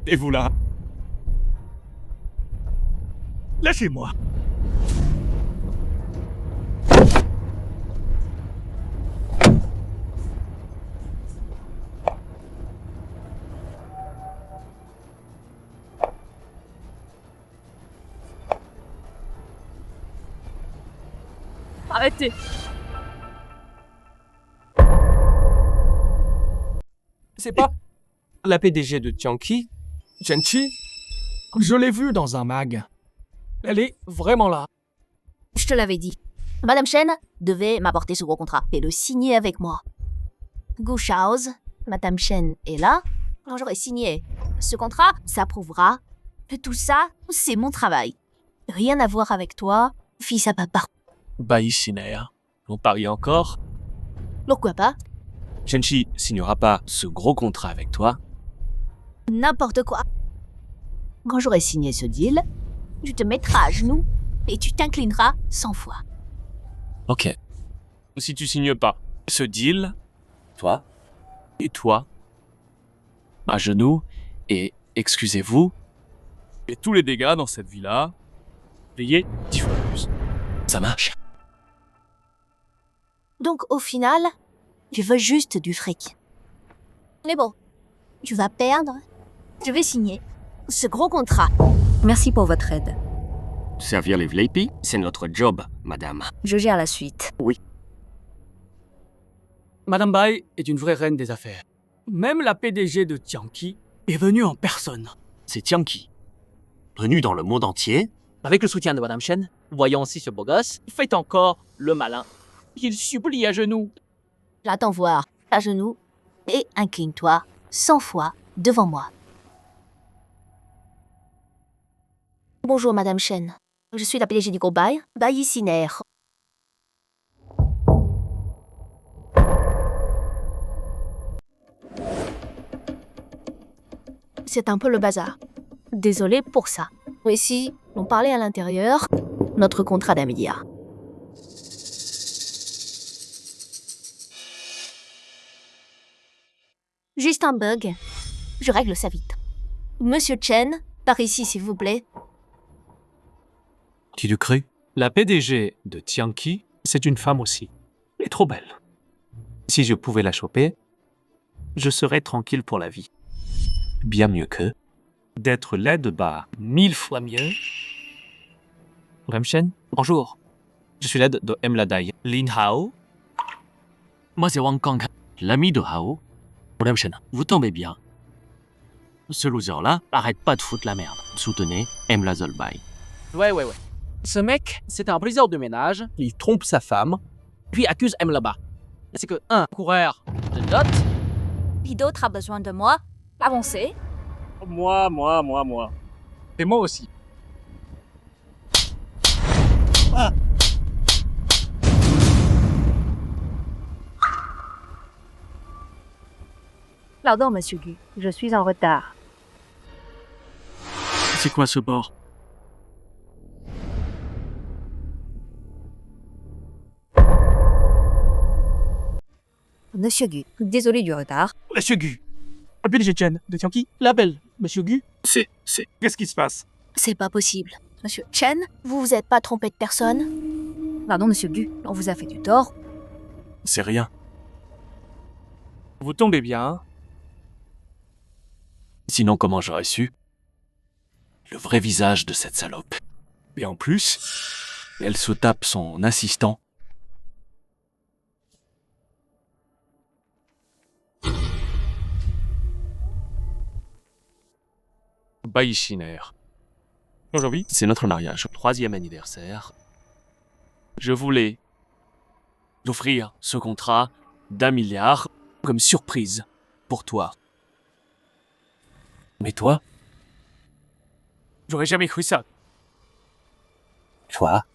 Et vous là? Lâchez-moi. Arrêtez. C'est pas la PDG de Tianqi, Chenchi? Je l'ai vue dans un mag. Elle est vraiment là. Je te l'avais dit. Madame Chen devait m'apporter ce gros contrat et le signer avec moi. Gu Shao's, Madame Chen est là. Quand j'aurai signé ce contrat, ça prouvera que tout ça, c'est mon travail. Rien à voir avec toi, fils à papa. Bai Shiner. On parie encore? Pourquoi pas? Chenchi signera pas ce gros contrat avec toi. N'importe quoi. Quand j'aurai signé ce deal, tu te mettras à genoux et tu t'inclineras 100 fois. Ok. Si tu signes pas ce deal, toi et toi, à genoux et excusez-vous, et tous les dégâts dans cette villa, payez 10 fois plus. Ça marche? Donc au final, tu veux juste du fric. Mais bon, tu vas perdre. Je vais signer ce gros contrat. Merci pour votre aide. Servir les VIP, c'est notre job, madame. Je gère la suite. Oui. Madame Bai est une vraie reine des affaires. Même la PDG de Tianqi est venue en personne. C'est Tianqi. Venu dans le monde entier. Avec le soutien de Madame Chen, voyons si ce beau gosse fait encore le malin. Il supplie à genoux. J'attends voir à genoux et incline-toi 100 fois devant moi. Bonjour Madame Chen. Je suis la PDG du groupe Bai, Bai Siner. C'est un peu le bazar. Désolé pour ça. Ici, on parlait à l'intérieur, notre contrat d'1 milliard. Juste un bug. Je règle ça vite. Monsieur Chen, par ici s'il vous plaît. Qui tu cru? La PDG de Tianqi, c'est une femme aussi. Elle est trop belle. Si je pouvais la choper, je serais tranquille pour la vie. Bien mieux que d'être laide, bah, 1000 fois mieux. Madame Chen, bonjour. Je suis l'aide de M. Ladai. Lin Hao. Moi, c'est Wang Kang, l'ami de Hao. Madame Chen, vous tombez bien. Ce loser-là, arrête pas de foutre la merde. Soutenez M. Lazolbai. Ouais. Ce mec, c'est un briseur de ménage, il trompe sa femme, puis accuse M là-bas. C'est que un coureur de dot. Qui d'autre a besoin de moi? Avancez. Moi. Et moi aussi. Pardon, monsieur Gu, je suis en retard. C'est quoi ce bord? Monsieur Gu, désolé du retard. Monsieur Gu. La PDG Chen de Tianqi. L'appelle, monsieur Gu. C'est. Qu'est-ce qui se passe? C'est pas possible. Monsieur Chen, vous vous êtes pas trompé de personne? Pardon, monsieur Gu, on vous a fait du tort. C'est rien. Vous tombez bien, hein? Sinon, comment j'aurais su le vrai visage de cette salope? Et en plus, elle se tape son assistant. Bai Shiner. Aujourd'hui, c'est notre mariage, 3e anniversaire. Je voulais t'offrir ce contrat d'1 milliard comme surprise pour toi. Mais toi, j'aurais jamais cru ça. Toi,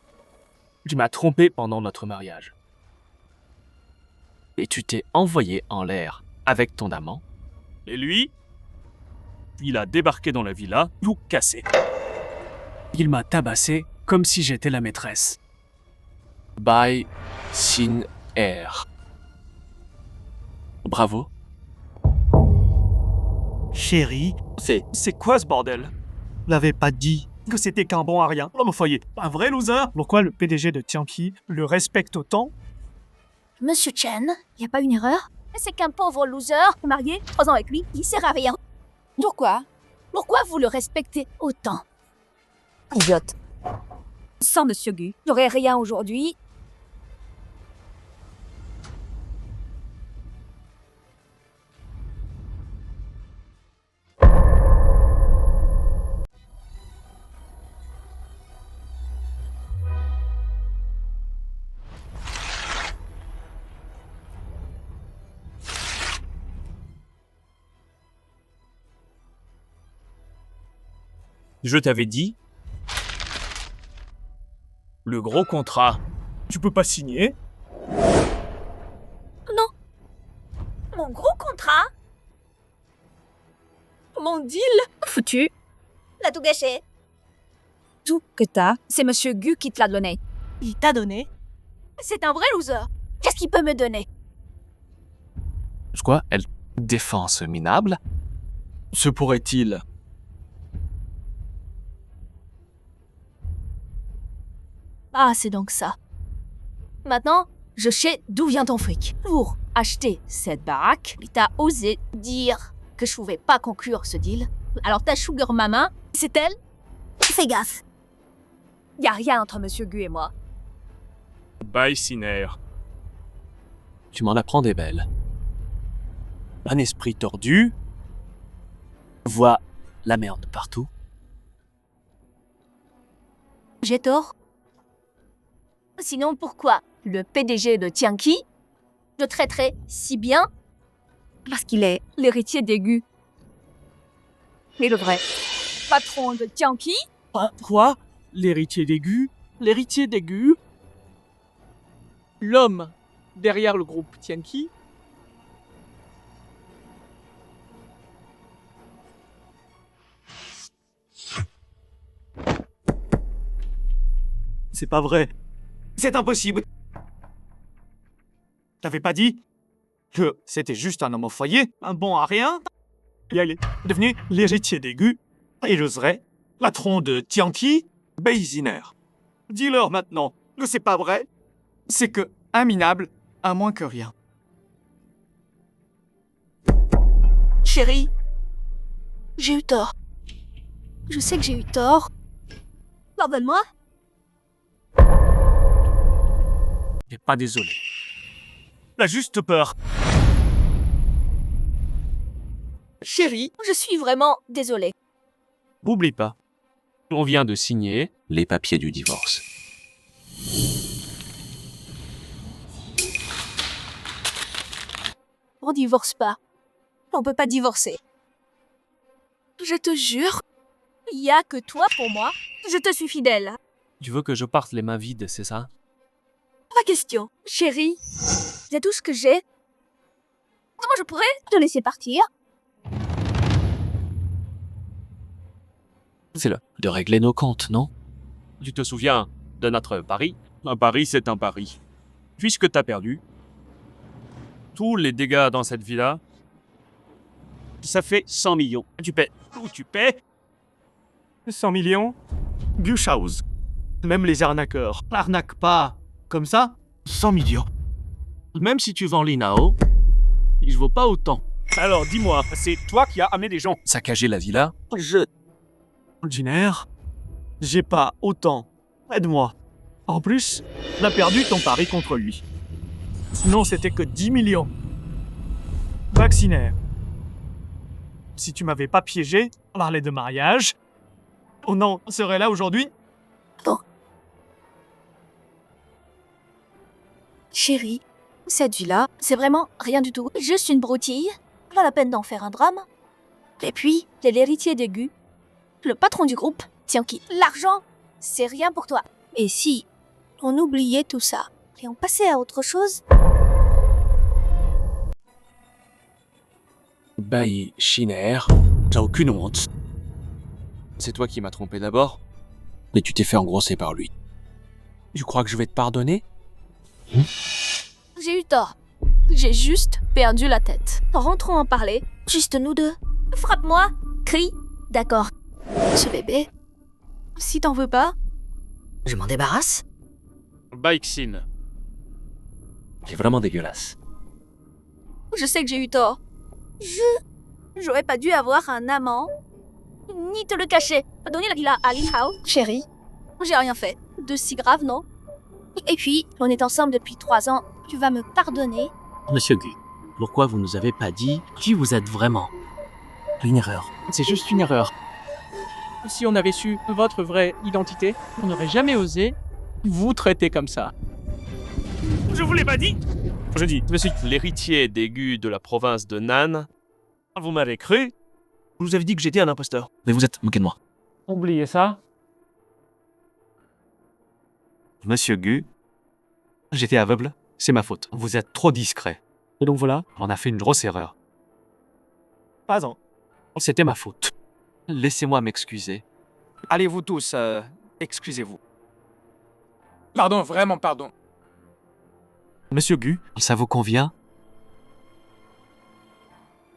tu m'as trompé pendant notre mariage. Et tu t'es envoyé en l'air avec ton amant. Et lui, il a débarqué dans la villa, tout cassé. Il m'a tabassé comme si j'étais la maîtresse. Bai Sin Air. Bravo. Chérie, c'est quoi ce bordel? Vous l'avez pas dit que c'était qu'un bon à rien, l'homme au foyer, un vrai loser? Pourquoi le PDG de Tianqi le respecte autant? Monsieur Chen, y a pas une erreur? C'est qu'un pauvre loser, marié, 3 ans avec lui, il sert à rien. Pourquoi? Pourquoi vous le respectez autant? Idiote. Sans Monsieur Gu, j'aurais rien aujourd'hui. Je t'avais dit. Le gros contrat. Tu peux pas signer? Non. Mon gros contrat? Mon deal? Foutu. L'a tout gâché. Tout que t'as, c'est Monsieur Gu qui te l'a donné. Il t'a donné? C'est un vrai loser. Qu'est-ce qu'il peut me donner? Quoi? Elle défense minable? Se pourrait-il? Ah, c'est donc ça. Maintenant, je sais d'où vient ton fric. Pour acheter cette baraque, t'as osé dire que je pouvais pas conclure ce deal. Alors ta sugar mama, c'est elle? Fais gaffe. Y a rien entre Monsieur Gu et moi. Bai Sin Air. Tu m'en apprends des belles. Un esprit tordu voit la merde partout. J'ai tort? Sinon, pourquoi le PDG de Tianqi le traiterait si bien? Parce qu'il est l'héritier des Gu. Et le vrai patron de Tianqi? Quoi? L'héritier des Gu? L'héritier des Gu? L'homme derrière le groupe Tianqi? C'est pas vrai. C'est impossible. T'avais pas dit que c'était juste un homme au foyer, un bon à rien? Il est devenu l'héritier des Gu et je serai patron de Tianqi, Beiziner. Dis-leur maintenant que c'est pas vrai. C'est que un minable à moins que rien. Chérie, j'ai eu tort. Je sais que j'ai eu tort. Pardonne-moi. T'es pas désolé. T'as juste peur. Chérie, je suis vraiment désolée. N'oublie pas, on vient de signer les papiers du divorce. On divorce pas. On peut pas divorcer. Je te jure, il y a que toi pour moi. Je te suis fidèle. Tu veux que je parte les mains vides, c'est ça? Pas question. Chérie, c'est tout ce que j'ai. Comment je pourrais te laisser partir? C'est l'heure de régler nos comptes, non? Tu te souviens de notre pari? Un pari, c'est un pari. Puisque t'as perdu, tous les dégâts dans cette villa, ça fait 100 millions. Tu paies. Où tu paies? 100 millions? Gushhouse. Même les arnaqueurs n'arnaquent pas comme ça. 100 millions. Même si tu vends l'Inao, il vaut pas autant. Alors dis-moi, c'est toi qui as amené des gens. Saccager la villa? Ordinaire, j'ai pas autant. Aide-moi. En plus, on a perdu ton pari contre lui. Sinon, c'était que 10 millions. Vaccinaire. Si tu m'avais pas piégé, on parlait de mariage. Oh non, on serait là aujourd'hui? Chérie, cette villa, c'est vraiment rien du tout. Juste une broutille. Pas la peine d'en faire un drame. Et puis, l'héritier des Gu, le patron du groupe, Tianqi, l'argent, c'est rien pour toi. Et si on oubliait tout ça et on passait à autre chose? Bai Shiner, T'as aucune honte. c'est toi qui m'as trompé d'abord, mais tu t'es fait engrosser par lui. Tu crois que je vais te pardonner? J'ai eu tort. J'ai juste perdu la tête. Rentrons en parler. Juste nous deux. Frappe-moi. Crie. D'accord. Ce bébé. Si t'en veux pas, je m'en débarrasse. Baixin. C'est vraiment dégueulasse. Je sais que j'ai eu tort. J'aurais pas dû avoir un amant. Ni te le cacher. Donner la villa à Lin Hao. Chérie, j'ai rien fait. De si grave, non? Et puis, on est ensemble depuis 3 ans. Tu vas me pardonner? Monsieur Gu, pourquoi vous nous avez pas dit qui vous êtes vraiment? Une erreur. C'est juste une erreur. Si on avait su votre vraie identité, on n'aurait jamais osé vous traiter comme ça. Je vous l'ai pas dit. Je dis, monsieur l'héritier des Gu de la province de Nan, vous m'avez cru? Je vous avais dit que j'étais un imposteur. Mais vous êtes moqué de moi. Oubliez ça. Monsieur Gu, j'étais aveugle, c'est ma faute. Vous êtes trop discret. Et donc voilà, on a fait une grosse erreur. Pardon. C'était ma faute. Laissez-moi m'excuser. Allez-vous tous, excusez-vous. Pardon, vraiment pardon. Monsieur Gu, ça vous convient?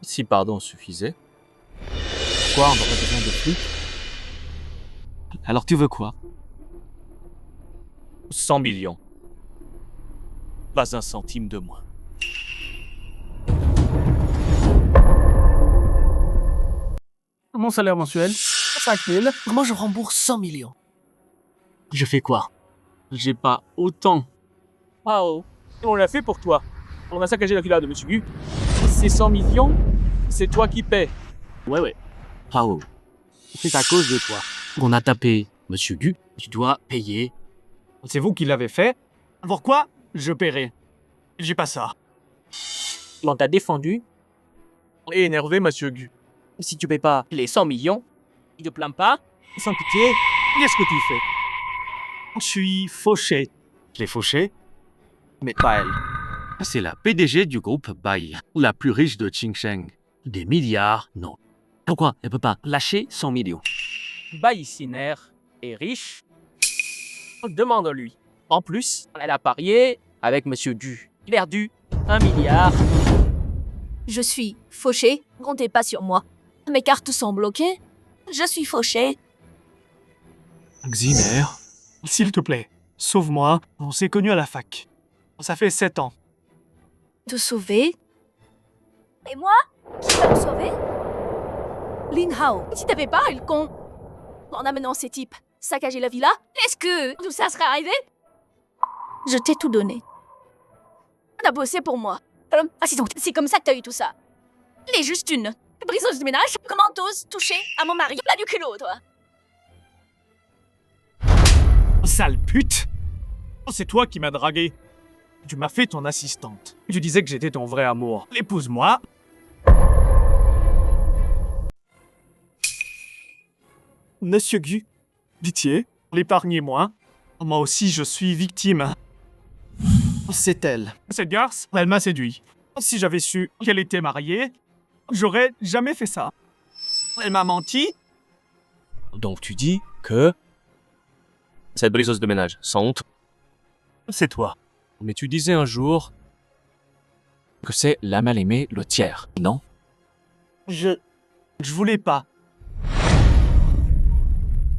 Si pardon suffisait. Quoi, on aurait besoin de plus? Alors tu veux quoi? 100 millions. Pas un centime de moins. Mon salaire mensuel, 5 000. Comment je rembourse 100 millions? Je fais quoi? J'ai pas autant. Wow. On l'a fait pour toi. On a saccagé la villa de Monsieur Gu. Ces 100 millions, c'est toi qui paies. Ouais. Pao, c'est à cause de toi. On a tapé Monsieur Gu. Tu dois payer. C'est vous qui l'avez fait? Pourquoi je paierai? J'ai pas ça. On t'a défendu et énervé, Monsieur Gu. Si tu payes pas les 100 millions, il te plaint pas, sans pitié. Qu'est-ce que tu fais? Je suis fauché. Je l'ai fauché, mais pas elle. C'est la PDG du groupe Bai, la plus riche de Qingsheng. Des milliards, non. Pourquoi elle peut pas lâcher 100 millions? Bai Shiner est riche. Demande-lui. En plus, elle a parié avec Monsieur Gu. Il a perdu 1 milliard. Je suis fauché. Comptez pas sur moi. Mes cartes sont bloquées. Je suis fauché. Xiner, s'il te plaît, sauve-moi. On s'est connus à la fac. Ça fait 7 ans. Te sauver? Et moi? Qui va me sauver? Lin Hao, si t'avais pas eu le con en amenant ces types saccager la villa, est-ce que tout ça serait arrivé? Je t'ai tout donné. T'as bossé pour moi. Ah si donc, c'est comme ça que t'as eu tout ça. Les juste une. Briseuse de ménage, comment t'oses toucher à mon mari? Là du culot, toi. Sale pute! C'est toi qui m'as dragué. Tu m'as fait ton assistante. Tu disais que j'étais ton vrai amour. Épouse-moi. Monsieur Gu, pitié, l'épargnez-moi. Moi aussi, je suis victime. C'est elle. Cette garce, elle m'a séduit. Si j'avais su qu'elle était mariée, j'aurais jamais fait ça. Elle m'a menti. Donc tu dis que... Cette briseuse de ménage, sans honte. C'est toi. Mais tu disais un jour que c'est la mal-aimée, le tiers, non? Je voulais pas.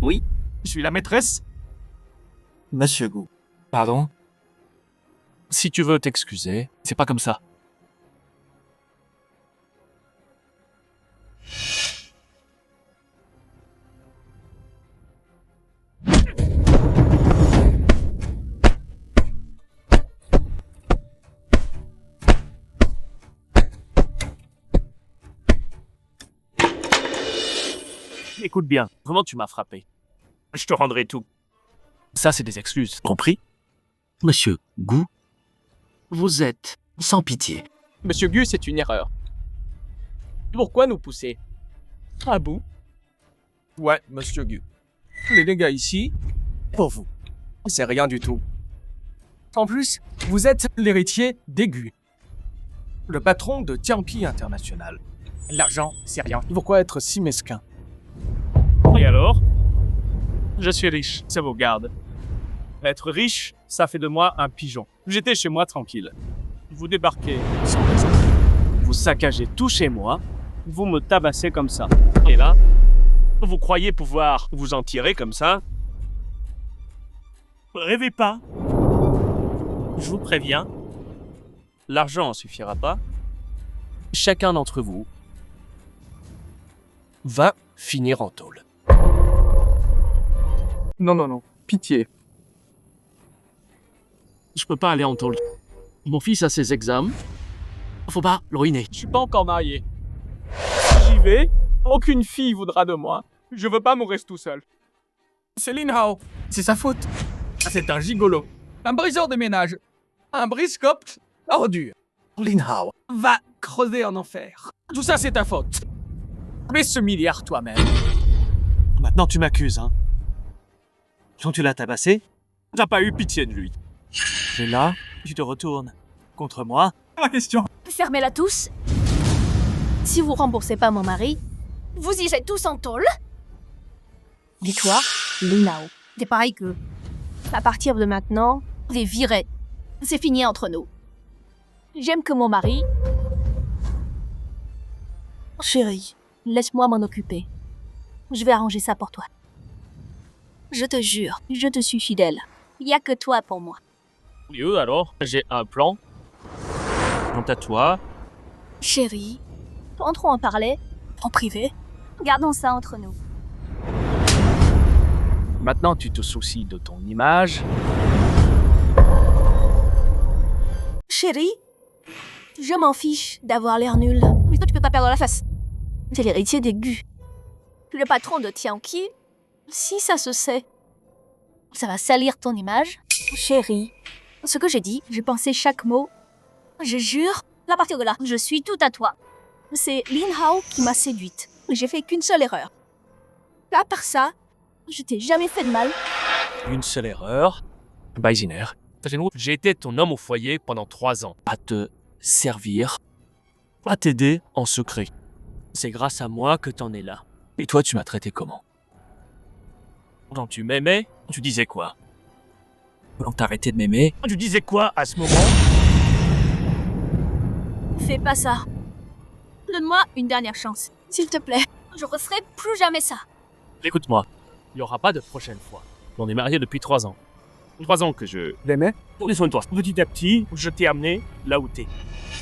Oui, je suis la maîtresse. Monsieur Gu. Pardon? Si tu veux t'excuser, c'est pas comme ça. Écoute bien, vraiment tu m'as frappé. Je te rendrai tout. Ça, c'est des excuses, compris? Monsieur Gu, vous êtes sans pitié. Monsieur Gu, c'est une erreur. Pourquoi nous pousser à bout? Ouais, Monsieur Gu. Les dégâts ici, pour vous. C'est rien du tout. En plus, vous êtes l'héritier d'Aigu, le patron de Tianpi International. L'argent, c'est rien. Pourquoi être si mesquin? Et alors? Je suis riche, ça vous garde. Être riche, ça fait de moi un pigeon. J'étais chez moi tranquille. Vous débarquez sans raison. Vous saccagez tout chez moi. Vous me tabassez comme ça. Et là, vous croyez pouvoir vous en tirer comme ça? Rêvez pas. Je vous préviens, l'argent en suffira pas. Chacun d'entre vous va finir en tôle. Non, pitié. Je peux pas aller en tôle. Mon fils a ses examens. Faut pas le ruiner. Je suis pas encore marié. Si j'y vais, aucune fille voudra de moi. Je veux pas mourir tout seul. C'est Lin Hao. C'est sa faute. C'est un gigolo. Un briseur de ménage. Un briscope ordure. Lin Hao va creuser en enfer. Tout ça, c'est ta faute. Mais ce milliard toi-même. Maintenant, tu m'accuses, hein. Quand tu l'as tabassé, T'as pas eu pitié de lui. et là, tu te retournes contre moi. La question. Fermez-la tous. Si vous remboursez pas mon mari, vous irez tous en tôle. Dis-toi, Linao, t'es pareil que... À partir de maintenant, t'es viré. C'est fini entre nous. J'aime que mon mari... Chérie, laisse-moi m'en occuper. Je vais arranger ça pour toi. Je te jure, je te suis fidèle. Il y a que toi pour moi. Mieux alors, j'ai un plan. Quant à toi, Chérie, entrons en parler, en privé. Gardons ça entre nous. maintenant tu te soucies de ton image. Chérie, je m'en fiche d'avoir l'air nul. Mais toi, tu peux pas perdre la face. T'es l'héritier d'Aigu. Le patron de Tianqi. Si ça se sait, ça va salir ton image. Chérie, ce que j'ai dit, j'ai pensé chaque mot. Je jure, à partir de là, je suis tout à toi. C'est Lin Hao qui m'a séduite. J'ai fait qu'une seule erreur. À part ça, je t'ai jamais fait de mal. Une seule erreur. Baiziner, j'ai été ton homme au foyer pendant 3 ans. À te servir, à t'aider en secret. C'est grâce à moi que t'en es là. Et toi, tu m'as traité comment? Quand tu m'aimais, tu disais quoi? Quand t'arrêtais de m'aimer, tu disais quoi à ce moment? Fais pas ça. Donne-moi une dernière chance, s'il te plaît. Je referai plus jamais ça. Écoute-moi, il n'y aura pas de prochaine fois. On est mariés depuis 3 ans. 3 ans que je L'aimais? prenais soin de toi. Petit à petit, je t'ai amené là où t'es.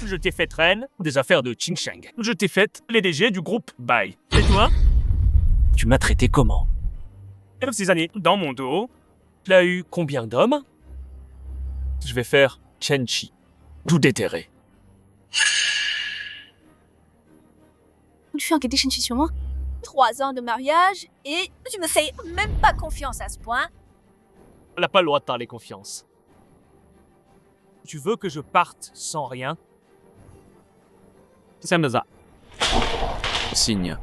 Je t'ai fait reine des affaires de Qingsheng. Je t'ai fait l'EDG du groupe Bai. Et toi? Tu m'as traité comment? Et ces années, dans mon dos, tu as eu combien d'hommes? Je vais faire Chenchi. Tout déterré. Tu fais enquêter Shenchi sur moi? 3 ans de mariage et tu me fais même pas confiance à ce point. On n'a pas le droit de parler confiance. Tu veux que je parte sans rien? Ça me va. Signe.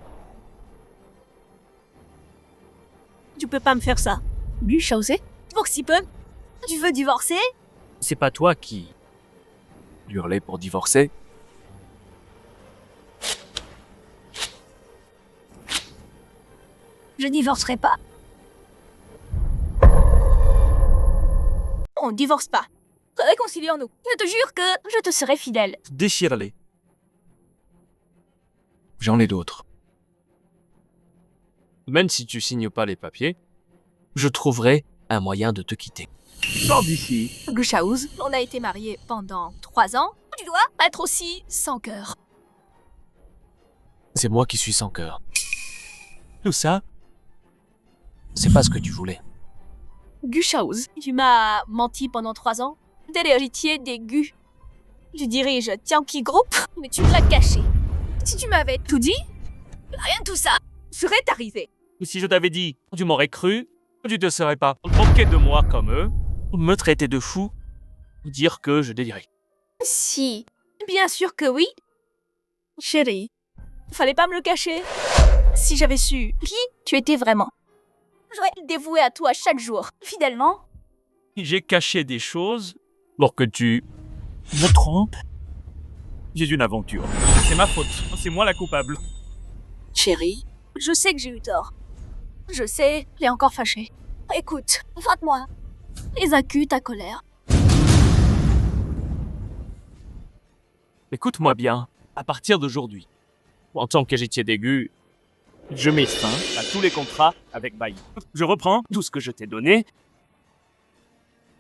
Tu peux pas me faire ça. Lui, Shaosé, pour si peu. Tu veux divorcer? C'est pas toi qui hurlais pour divorcer? Je divorcerai pas. On divorce pas. Réconcilions-nous. Je te jure que je te serai fidèle. Déchire-les. J'en ai d'autres. Même si tu signes pas les papiers, je trouverai un moyen de te quitter. Sors d'ici. Gushaouz, on a été mariés pendant 3 ans. Tu dois être aussi sans cœur. C'est moi qui suis sans cœur. Tout ça, c'est pas ce que tu voulais. Gushaouz, tu m'as menti pendant 3 ans. T'es l'héritier d'Aigu. Tu diriges Tianqi Group, mais tu me l'as caché. Si tu m'avais tout dit, rien de tout ça serait arrivé. Si je t'avais dit, tu m'aurais cru, tu te serais pas moqué de moi comme eux, me traiter de fou, dire que je délirais. Si, bien sûr que oui. Chérie, fallait pas me le cacher. Si j'avais su qui tu étais vraiment, j'aurais dévoué à toi chaque jour, fidèlement. J'ai caché des choses pour que tu me trompes. J'ai une aventure. C'est ma faute. C'est moi la coupable. Chérie, je sais que j'ai eu tort. Je sais, elle est encore fâchée. Écoute, frotte-moi. Évacue ta colère. Écoute-moi bien. À partir d'aujourd'hui, en tant qu'héritier d'aigu, je mets fin à tous les contrats avec Bailly. Je reprends tout ce que je t'ai donné.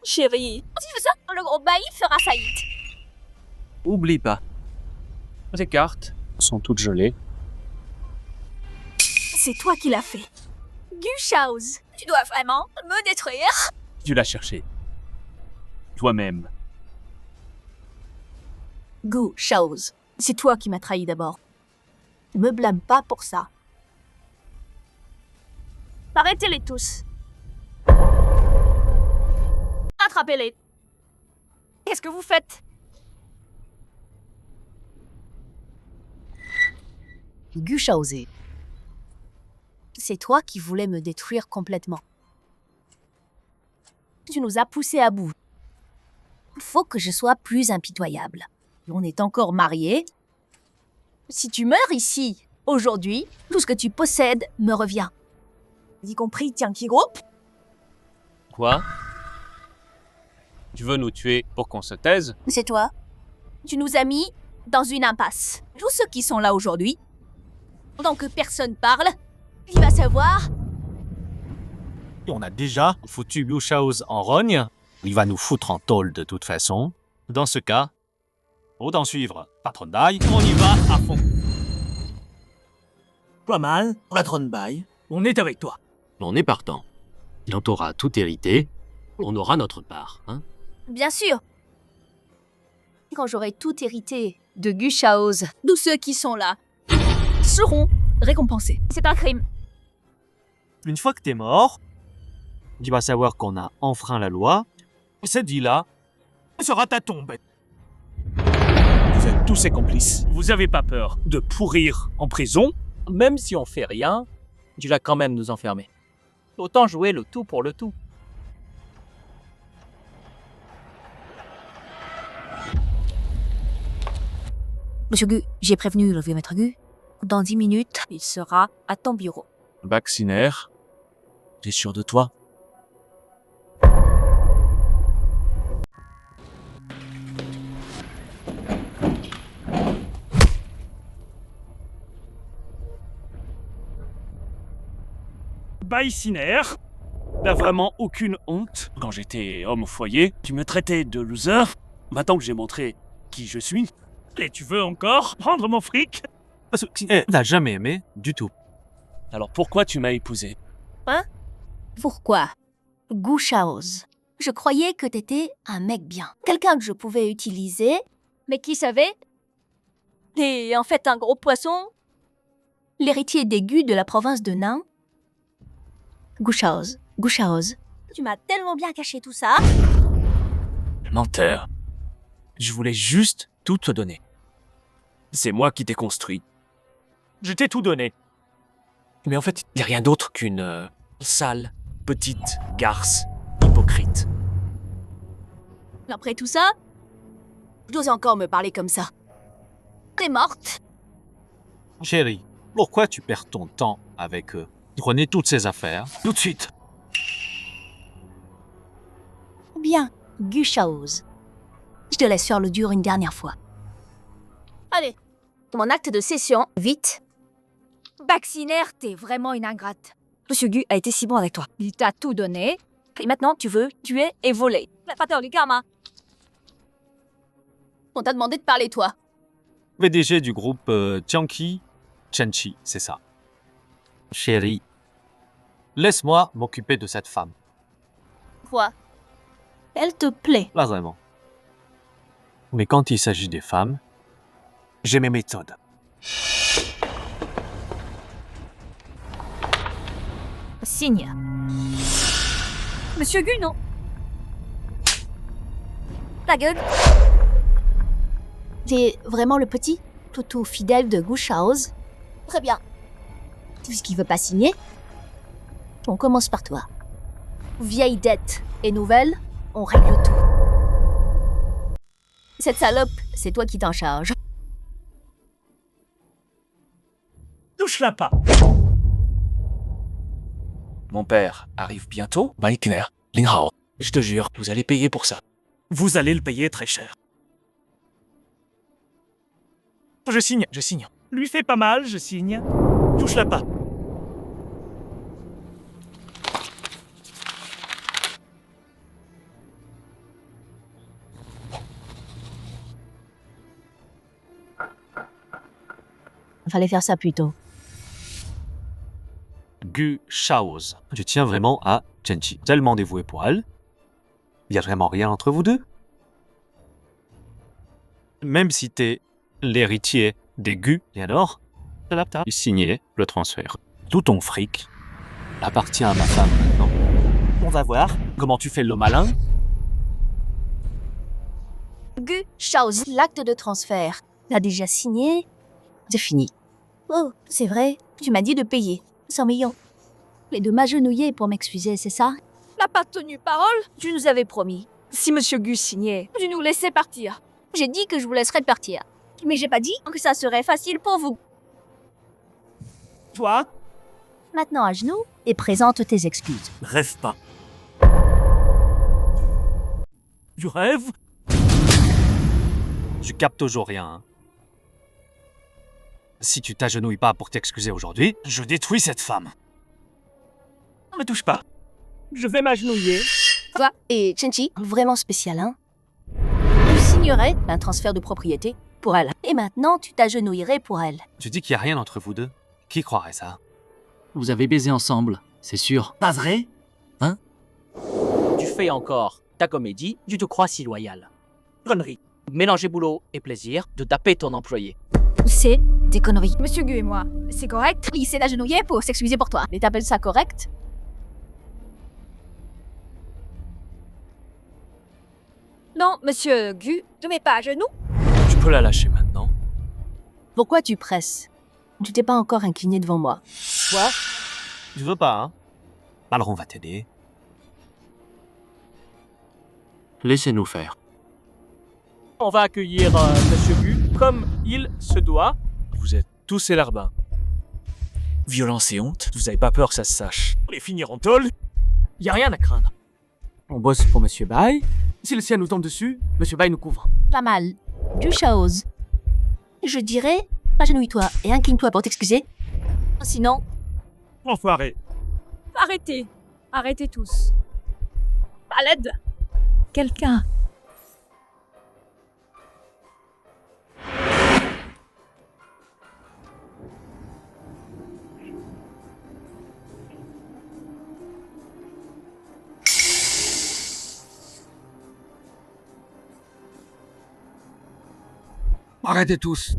Chérie, si je fais ça, le gros bailli fera faillite. Oublie pas. Tes cartes sont toutes gelées. C'est toi qui l'as fait. Gushhouse, tu dois vraiment me détruire. Tu l'as cherché. Toi-même. Gushhouse, c'est toi qui m'as trahi d'abord. Ne me blâme pas pour ça. Arrêtez-les tous. Attrapez-les. Qu'est-ce que vous faites? Gushhouse, c'est toi qui voulais me détruire complètement. Tu nous as poussés à bout. Il faut que je sois plus impitoyable. On est encore mariés. Si tu meurs ici, aujourd'hui, tout ce que tu possèdes me revient. Y compris Tianqi Group. Quoi? Tu veux nous tuer pour qu'on se taise? C'est toi. Tu nous as mis dans une impasse. Tous ceux qui sont là aujourd'hui, pendant que personne parle, il va savoir. Et on a déjà foutu Gushhouse en rogne. Il va nous foutre en tôle de toute façon. Dans ce cas, autant suivre Patron Dai. On y va à fond. Pas mal, Patron Dai. On est avec toi. On est partant. Quand t'auras tout hérité, on aura notre part, hein? Bien sûr. Quand j'aurai tout hérité de Gushhouse, tous ceux qui sont là seront récompensés. C'est un crime. Une fois que t'es mort, tu vas savoir qu'on a enfreint la loi. Cette vie-là sera ta tombe. Vous êtes tous ses complices. Vous avez pas peur de pourrir en prison? Même si on fait rien, tu vas quand même nous enfermer. Autant jouer le tout pour le tout. Monsieur Gu, j'ai prévenu le vieux maître Gu. Dans 10 minutes, il sera à ton bureau. Vaccinaire. T'es sûr de toi? Baïciner, t'as vraiment aucune honte? Quand j'étais homme au foyer, tu me traitais de loser. Maintenant que j'ai montré qui je suis, et tu veux encore prendre mon fric? Parce que n'a jamais aimé du tout. Alors pourquoi tu m'as épousé? Hein? Pourquoi? Gushhouse, je croyais que t'étais un mec bien. Quelqu'un que je pouvais utiliser, mais qui savait? Et en fait un gros poisson? L'héritier d'aigu de la province de Nain? Gushhouse, tu m'as tellement bien caché tout ça. Menteur. Je voulais juste tout te donner. C'est moi qui t'ai construit. Je t'ai tout donné. Mais en fait, il n'y a rien d'autre qu'une sale, petite garce hypocrite. Après tout ça, tu oses encore me parler comme ça. T'es morte. Chérie, pourquoi tu perds ton temps avec eux? Prenez toutes ces affaires, tout de suite. Bien, Gushhouse. Je te laisse faire le dur une dernière fois. Allez, mon acte de cession, vite. Vaccinaire, t'es vraiment une ingrate. Monsieur Gu a été si bon avec toi. Il t'a tout donné. Et maintenant, tu veux tuer et voler. Pas tort du karma. On t'a demandé de parler, toi. VDG du groupe Tianqi Chenchi, c'est ça. Chérie, laisse-moi m'occuper de cette femme. Quoi? Elle te plaît. Pas vraiment. Mais quand il s'agit des femmes, j'ai mes méthodes. Signe. Monsieur Gu, non. Ta gueule. T'es vraiment le petit toutou fidèle de Gushhouse? Très bien. Puisqu'il veut pas signer, on commence par toi. Vieille dette et nouvelle, on règle tout. Cette salope, c'est toi qui t'en charges. Touche-la pas. Mon père arrive bientôt. Baikner, Linhao, je te jure, vous allez payer pour ça. Vous allez le payer très cher. Je signe, je signe. Lui fait pas mal, je signe. Touche-la pas. Fallait faire ça plus tôt. Gu Shaoz. Je tiens vraiment à Chenchi. Tellement dévoué pour elle. Il y a vraiment rien entre vous deux. Même si t'es l'héritier des Gu, et alors, t'as signé le transfert. Tout ton fric appartient à ma femme maintenant. On va voir comment tu fais le malin. Gu Shaozi, l'acte de transfert. T'as déjà signé? C'est fini. Oh, c'est vrai, tu m'as dit de payer. 100 millions. Les deux m'agenouiller pour m'excuser, c'est ça? N'a pas tenu parole. Tu nous avais promis. Si Monsieur Gus signait, tu nous laissais partir. J'ai dit que je vous laisserais partir. Mais j'ai pas dit que ça serait facile pour vous. Toi, Maintenant à genoux et présente tes excuses. rêve pas. Tu rêves? Tu captes toujours rien. Hein. Si tu t'agenouilles pas pour t'excuser aujourd'hui, je détruis cette femme. Ne me touche pas. Je vais m'agenouiller. Toi et Chenchi, vraiment spécial, hein? Tu signerais un transfert de propriété pour elle. Et maintenant, tu t'agenouillerais pour elle. Tu dis qu'il y a rien entre vous deux. Qui croirait ça? Vous avez baisé ensemble, c'est sûr. Pas vrai? Tu fais encore ta comédie, tu te crois si loyal. Connerie. Mélanger boulot et plaisir de taper ton employé. C'est des conneries. Monsieur Gu et moi, c'est correct? Il s'est agenouillé pour s'excuser pour toi. Et t'appelles ça correct? Non, Monsieur Gu, ne mets pas à genoux. Tu peux la lâcher maintenant. Pourquoi tu presses? Tu t'es pas encore incliné devant moi. Quoi? Tu veux pas, hein? Alors on va t'aider. Laissez-nous faire. On va accueillir Monsieur Gu comme il se doit. Vous êtes tous ces larbins. Violence et honte, vous avez pas peur que ça se sache. On les finir en tôle. Y a rien à craindre. On bosse pour Monsieur Bai. Si le sien nous tombe dessus, Monsieur Bai nous couvre. Pas mal. Du chose. Je dirais, agenouille-toi et incline-toi pour t'excuser. Sinon, Enfoiré. Arrêtez. Arrêtez tous. À l'aide. Quelqu'un. Arrêtez tous.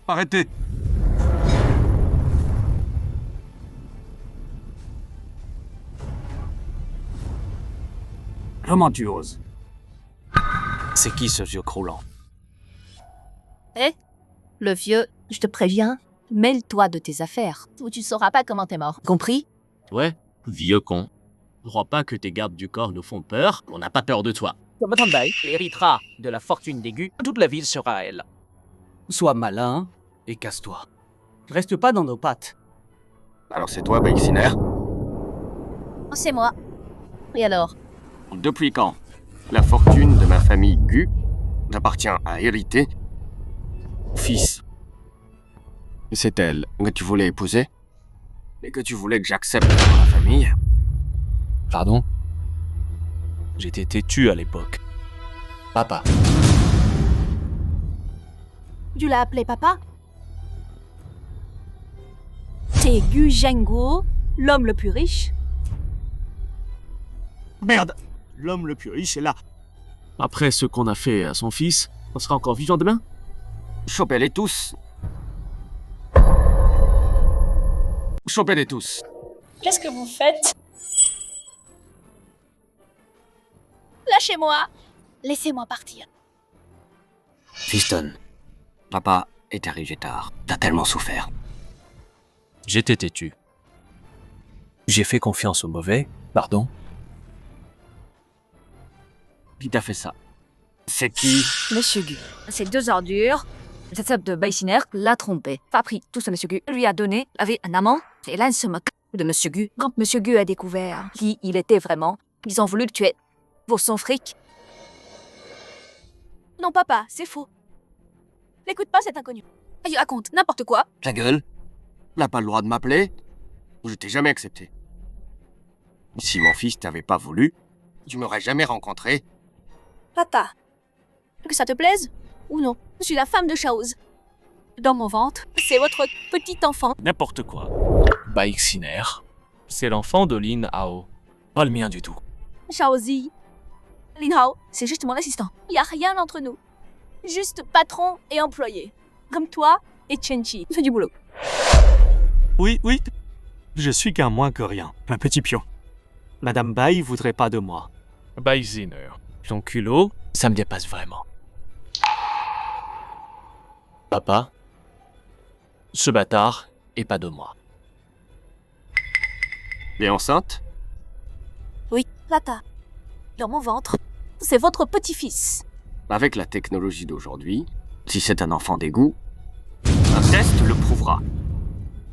Arrêtez. Comment tu oses? C'est qui ce vieux croulant? le vieux, je te préviens, mêle-toi de tes affaires, ou tu sauras pas comment t'es mort. Compris? Ouais, vieux con. Je crois pas que tes gardes du corps nous font peur, on n'a pas peur de toi. Comme Tanbai héritera de la fortune d'Aigu, toute la ville sera à elle. Sois malin et casse-toi. Reste pas dans nos pattes. Alors c'est toi, Baixiner? C'est moi. Et alors? Depuis quand la fortune de ma famille Gu t'appartient à hériter? Fils. C'est elle que tu voulais épouser? Et que tu voulais que j'accepte dans la famille? Pardon? J'étais têtu à l'époque. Papa. Tu l'as appelé papa? T'es Gu Zhengguo, l'homme le plus riche? Merde. L'homme le plus riche est là. Après ce qu'on a fait à son fils, on sera encore vivant demain? Chopez-les tous. Chopez-les tous. Qu'est-ce que vous faites? Lâchez-moi! Laissez-moi partir. Fiston, papa est arrivé tard. T'as tellement souffert. J'étais têtu. J'ai fait confiance au mauvais, pardon. Qui t'a fait ça? C'est qui? Monsieur Gu. Ces deux ordures. Cette sœur de Baïsiner l'a trompé. Pas pris tout ce Monsieur Gu lui a donné, avait un amant, et là, il se moque de Monsieur Gu. Quand Monsieur Gu a découvert qui il était vraiment, ils ont voulu le tuer. Pour son fric. Non, papa, c'est faux. N'écoute pas cet inconnu. Il raconte n'importe quoi. Ta gueule. T'as pas le droit de m'appeler. Je t'ai jamais accepté. Si mon fils t'avait pas voulu, tu m'aurais jamais rencontré. Papa, que ça te plaise ou non, je suis la femme de Chaoz. Dans mon ventre, c'est votre petit enfant. N'importe quoi. Baïxiner. C'est l'enfant de Lin Hao. Pas le mien du tout. Shaozi. Lin Hao, c'est juste mon assistant. Il y a rien entre nous. Juste patron et employé. Comme toi et Chenchi. Fais du boulot. Oui, oui. Je suis qu'un moins que rien. Un petit pion. Madame Bai voudrait pas de moi. Baïsiner. Ton culot, ça me dépasse vraiment. Papa, ce bâtard est pas de moi. T'es enceinte? Oui, Lata. Dans mon ventre, c'est votre petit-fils. Avec la technologie d'aujourd'hui, si c'est un enfant d'égout, un test le prouvera.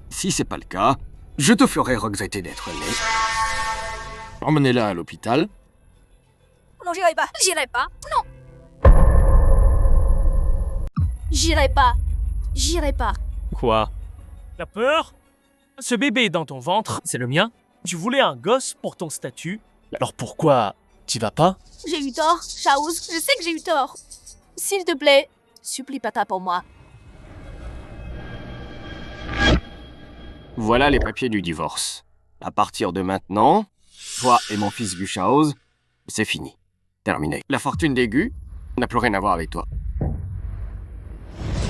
Si c'est pas le cas, je te ferai regretter d'être né. Emmenez-la à l'hôpital. Non, j'irai pas. J'irai pas. Non. J'irai pas. J'irai pas. Quoi? T'as peur? Ce bébé dans ton ventre, c'est le mien? Tu voulais un gosse pour ton statut? Alors pourquoi t'y vas pas? J'ai eu tort, Chaouz. Je sais que j'ai eu tort. S'il te plaît, supplie Pata pour moi. Voilà les papiers du divorce. À partir de maintenant, toi et mon fils Gu Chaoz, c'est fini. Terminé. La fortune des Gu n'a plus rien à voir avec toi.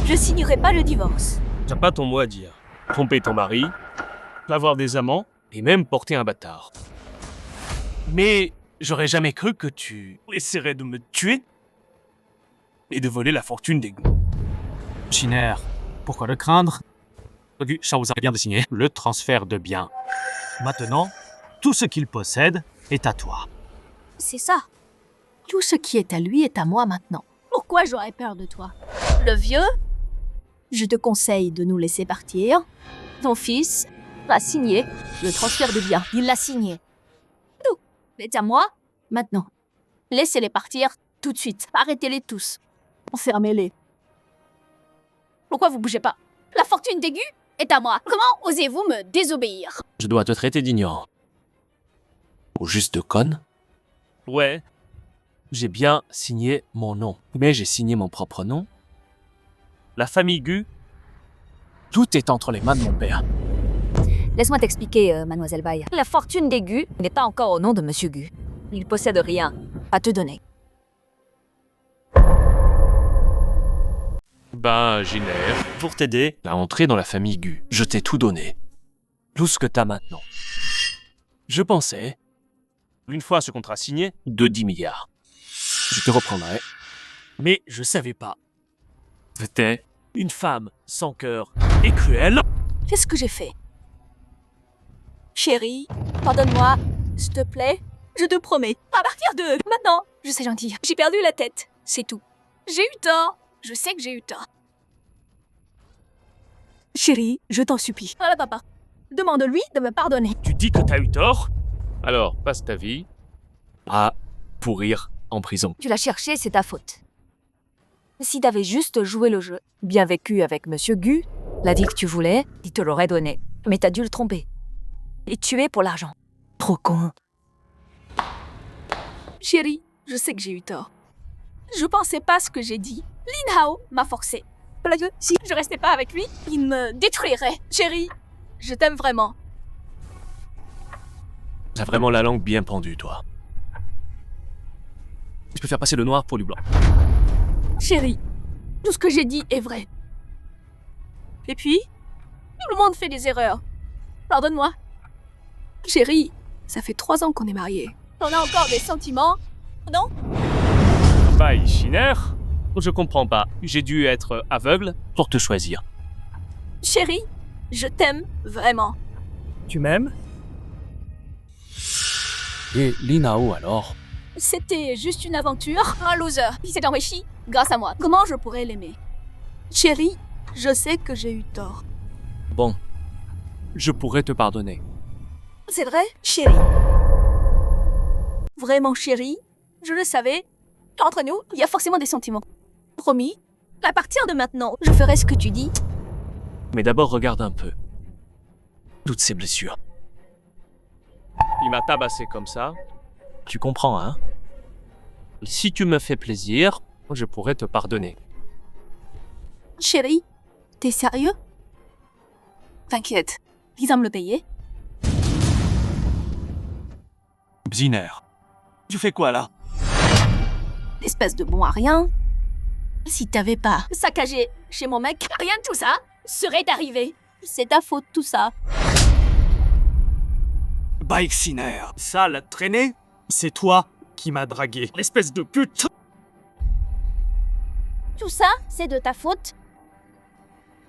Je signerai pas le divorce. T'as pas ton mot à dire. Tromper ton mari, avoir des amants, Et même porter un bâtard. Mais j'aurais jamais cru que tu essaierais de me tuer et de voler la fortune des Gu. Chiner, pourquoi le craindre? Gu Shaoz vient de signer le transfert de biens. Maintenant, tout ce qu'il possède est à toi. C'est ça. Tout ce qui est à lui est à moi maintenant. Pourquoi j'aurais peur de toi? Le vieux, je te conseille de nous laisser partir. Ton fils a signé le transfert de biens. Il l'a signé. Tout est à moi maintenant. Laissez-les partir tout de suite. Arrêtez-les tous. Enfermez-les. Pourquoi vous bougez pas? La fortune d'Aigu est à moi. Comment osez-vous me désobéir? Je dois te traiter d'ignorant. Ou juste de conne? Ouais. J'ai bien signé mon nom. Mais j'ai signé mon propre nom. La famille Gu, Tout est entre les mains de mon père. Laisse-moi t'expliquer, mademoiselle Bai. La fortune des Gu n'est pas encore au nom de Monsieur Gu. Il possède rien à te donner. Ben, Giner, Pour t'aider à entrer dans la famille Gu, je t'ai tout donné. Tout ce que t'as maintenant. Je pensais une fois ce contrat signé, de 10 milliards. Je te reprendrai. mais je savais pas. C'était Une femme sans cœur et cruelle. Qu'est-ce que j'ai fait? Chérie, pardonne-moi, s'il te plaît. Je te promets. À partir de maintenant, je sais gentil. J'ai perdu la tête, c'est tout. J'ai eu tort. Je sais que j'ai eu tort. Chérie, je t'en supplie. Voilà, papa. Demande-lui de me pardonner. Tu dis que t'as eu tort? alors passe ta vie. à pourrir en prison. Tu l'as cherché, c'est ta faute. Si t'avais juste joué le jeu, bien vécu avec Monsieur Gu, la vie que tu voulais, il te l'aurait donné. Mais t'as dû le tromper. Et tuer pour l'argent. Trop con. Chérie, je sais que j'ai eu tort. Je pensais pas ce que j'ai dit. Lin Hao m'a forcé. Si je restais pas avec lui, il me détruirait. Chérie, je t'aime vraiment. T'as vraiment la langue bien pendue, toi. Tu peux faire passer le noir pour du blanc. Chérie, tout ce que j'ai dit est vrai. Et puis, tout le monde fait des erreurs. Pardonne-moi. Chérie, ça fait 3 ans qu'on est mariés. On a encore des sentiments, non? Baïsiner, Je comprends pas. J'ai dû être aveugle pour te choisir. Chérie, je t'aime vraiment. Tu m'aimes? Et Lin Hao alors? C'était juste une aventure. Un loser. Il s'est enrichi grâce à moi. Comment je pourrais l'aimer? Chérie, je sais que j'ai eu tort. Bon, je pourrais te pardonner. C'est vrai, chérie? Vraiment, chérie? Je le savais. Entre nous, il y a forcément des sentiments. Promis, à partir de maintenant, je ferai ce que tu dis. Mais d'abord, regarde un peu. Toutes ces blessures. Il m'a tabassé comme ça. Tu comprends, hein? Si tu me fais plaisir, je pourrais te pardonner. Chérie, t'es sérieux? T'inquiète, il va me le payer. Bziner. Tu fais quoi là? Espèce de bon à rien. Si t'avais pas saccagé chez mon mec, rien de tout ça serait arrivé. C'est ta faute tout ça. Beixiner. Sale traînée? C'est toi qui m'as dragué, l'espèce de pute! Tout ça, c'est de ta faute.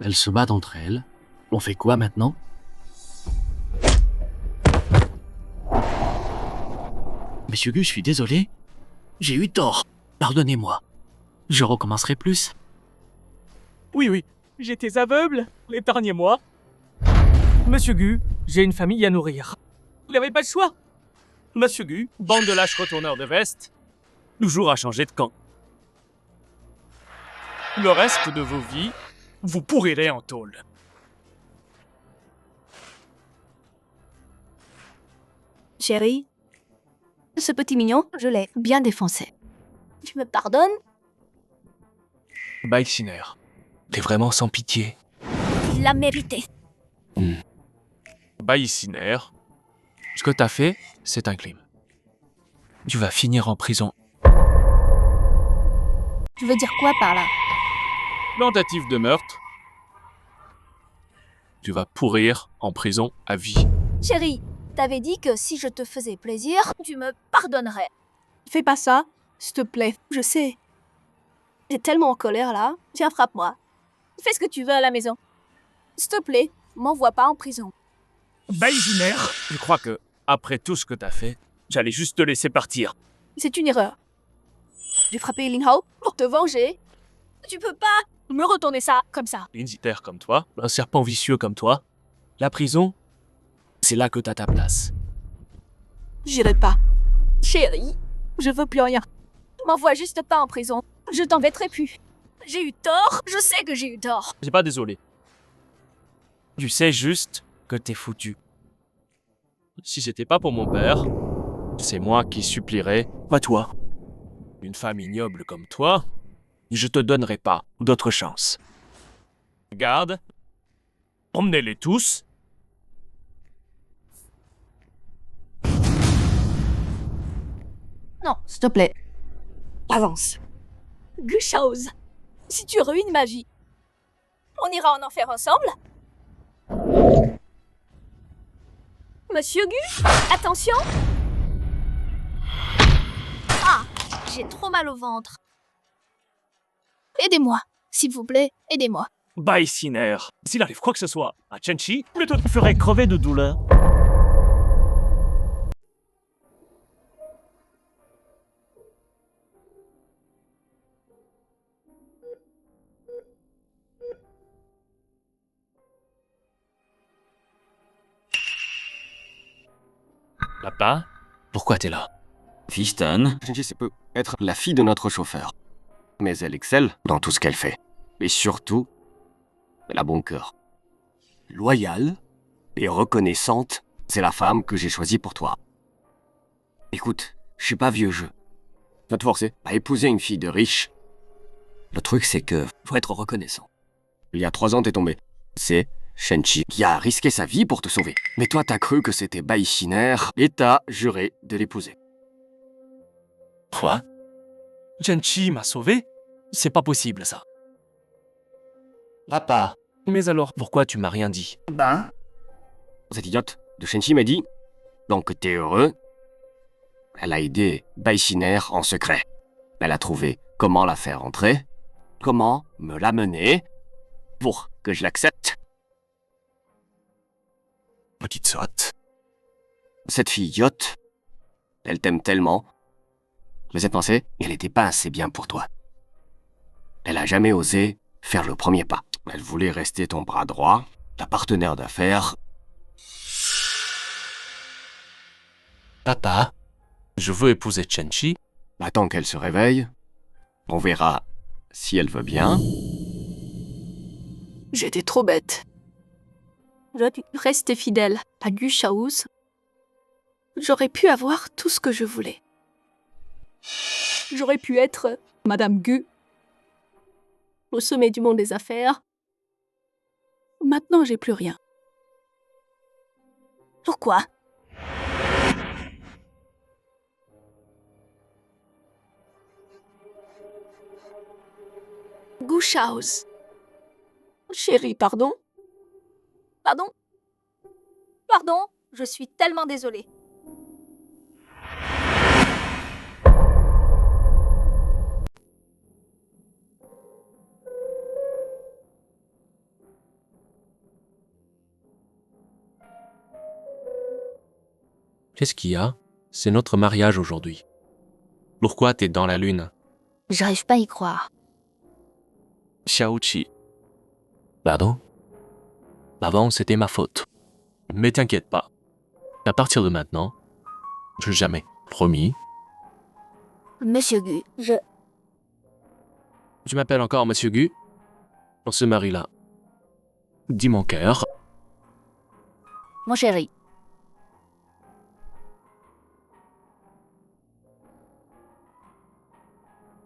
Elles se battent entre elles. On fait quoi maintenant? Monsieur Gu, je suis désolé. J'ai eu tort. Pardonnez-moi. Je recommencerai plus. Oui, j'étais aveugle les derniers mois. Monsieur Gu, j'ai une famille à nourrir. Vous n'avez pas le choix. Monsieur Gu, bande de lâches retourneurs de veste, toujours à changer de camp. Le reste de vos vies, vous pourrirez en tôle. Chérie, ce petit mignon, je l'ai bien défoncé. Tu me pardonnes? Beixiner. T'es vraiment sans pitié. Il l'a mérité. Beixiner. Ce que t'as fait, c'est un crime. Tu vas finir en prison. Tu veux dire quoi par là? Tentative de meurtre. Tu vas pourrir en prison à vie. Chérie, t'avais dit que si je te faisais plaisir, tu me pardonnerais. Fais pas ça, s'il te plaît. Je sais. J'ai tellement en colère là. Tiens, frappe-moi. Fais ce que tu veux à la maison. S'il te plaît, m'envoie pas en prison. Beixiner. Je crois que, après tout ce que t'as fait, j'allais juste te laisser partir. C'est une erreur. J'ai frappé Lin Hao pour te venger. Tu peux pas me retourner ça comme ça. Linziter comme toi, un serpent vicieux comme toi. La prison, c'est là que t'as ta place. J'irai pas. Chérie, je veux plus rien. M'envoie juste pas en prison. Je t'embêterai plus. J'ai eu tort. Je sais que j'ai eu tort. J'ai pas désolé. Tu sais juste que t'es foutu. Si c'était pas pour mon père, c'est moi qui supplierais, Pas toi. une femme ignoble comme toi, je te donnerai pas d'autre chance. Garde, emmenez-les tous. Non, s'il te plaît. Avance. Gushause, si tu ruines ma vie, on ira en enfer ensemble? Monsieur Gu, attention! Ah, j'ai trop mal au ventre. Aidez-moi, s'il vous plaît, aidez-moi. Beixiner. S'il arrive quoi que ce soit à Chenchi, plutôt te ferait crever de douleur. Papa, Pourquoi t'es là? Fiston, Chenchi peut être la fille de notre chauffeur. Mais elle excelle dans tout ce qu'elle fait. Et surtout, elle a bon cœur. Loyale et reconnaissante, c'est la femme que j'ai choisie pour toi. Écoute, je suis pas vieux jeu. Je vais te forcer à épouser une fille de riche. Le truc, c'est que faut être reconnaissant. Il y a 3 ans, t'es tombé. C'est Chenchi qui a risqué sa vie pour te sauver. Mais toi, t'as cru que c'était Beixiner et t'as juré de l'épouser. Quoi? Chenchi m'a sauvé? C'est pas possible, ça. Papa. Mais alors, pourquoi tu m'as rien dit? Cette idiote de Chenchi m'a dit donc t'es heureux. Elle a aidé Beixiner en secret. Elle a trouvé comment la faire entrer comment me l'amener pour que je l'accepte. Petite sotte. Cette fille Yacht, elle t'aime tellement. Mais cette pensée, elle n'était pas assez bien pour toi. Elle a jamais osé faire le premier pas. Elle voulait rester ton bras droit, ta partenaire d'affaires. Papa, je veux épouser Chenchi. Attends qu'elle se réveille. On verra si elle veut bien. J'étais trop bête. J'aurais dû rester fidèle à Gu Shaouz. J'aurais pu avoir tout ce que je voulais. J'aurais pu être Madame Gu, au sommet du monde des affaires. Maintenant, j'ai plus rien. Pourquoi? Gu Shaouz. Chérie, pardon? Pardon? Pardon? Je suis tellement désolée. Qu'est-ce qu'il y a? C'est notre mariage aujourd'hui. Pourquoi t'es dans la lune? J'arrive pas à y croire. Xiaoqi. Pardon? Avant, c'était ma faute. Mais t'inquiète pas. À partir de maintenant, jamais. Promis. Monsieur Gu, Tu m'appelles encore Monsieur Gu? On se marie là. Dis mon cœur. Mon chéri.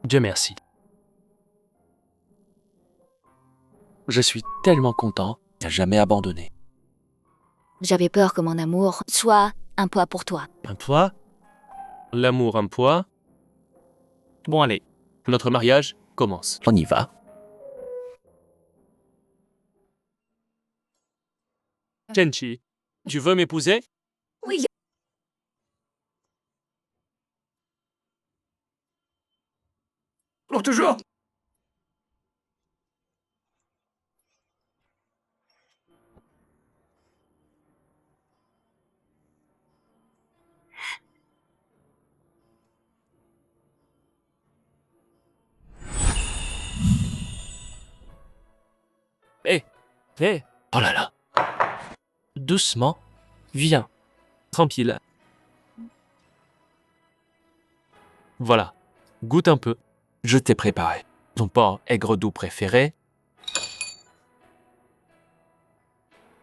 Dieu merci. Je suis tellement content, t'as jamais abandonné. J'avais peur que mon amour soit un poids pour toi. Un poids? L'amour un poids? Bon allez, notre mariage commence. On y va. Chenchi, tu veux m'épouser? Oui. Pour toujours. Hé. Oh là là. Doucement. Viens. Tranquille. Voilà, goûte un peu. Je t'ai préparé. Ton porc aigre-doux préféré.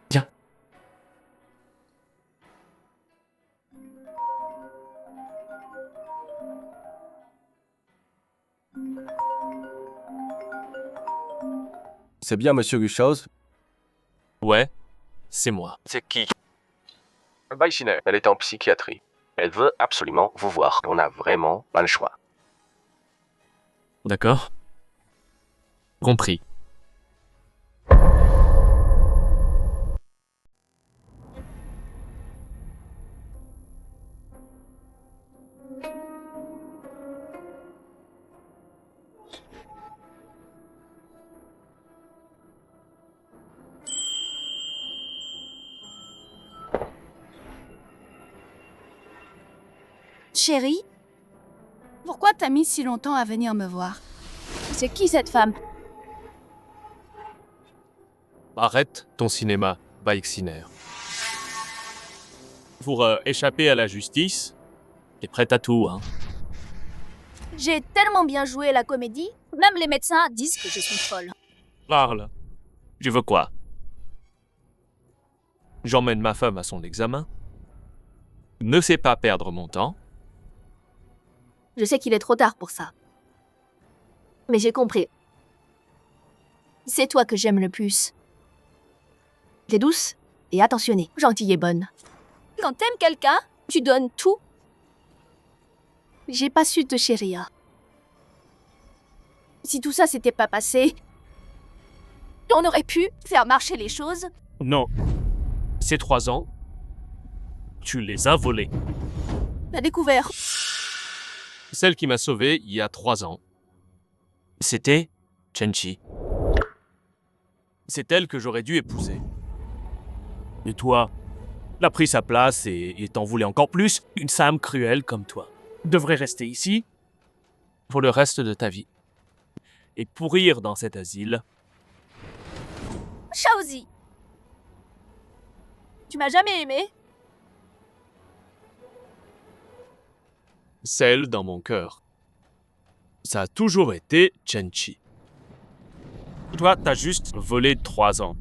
Tiens. C'est bien, monsieur Gu Shaouz? Ouais, c'est moi. C'est qui? Baïsiner, elle est en psychiatrie. Elle veut absolument vous voir. On n'a vraiment pas le choix. D'accord. Compris. Chérie, pourquoi t'as mis si longtemps à venir me voir? C'est qui cette femme? Arrête ton cinéma, Baïxiner. Pour échapper à la justice, t'es prête à tout, hein? J'ai tellement bien joué la comédie, même les médecins disent que je suis folle. Parle. Tu veux quoi? J'emmène ma femme à son examen. Ne sais pas perdre mon temps. Je sais qu'il est trop tard pour ça. Mais j'ai compris. C'est toi que j'aime le plus. T'es douce et attentionnée, gentille et bonne. Quand t'aimes quelqu'un, tu donnes tout. J'ai pas su te chérir. Si tout ça s'était pas passé, on aurait pu faire marcher les choses. Non. Ces 3 ans, tu les as volés. T'as découvert. Celle qui m'a sauvé il y a 3 ans. C'était Chen-Chi. C'est elle que j'aurais dû épouser. Et toi, elle a pris sa place et t'en voulais encore plus. Une femme cruelle comme toi devrait rester ici Pour le reste de ta vie. et pourrir dans cet asile. Shaozi, tu m'as jamais aimé? Celle dans mon cœur. Ça a toujours été Chen-Chi. Toi, t'as juste volé 3 ans.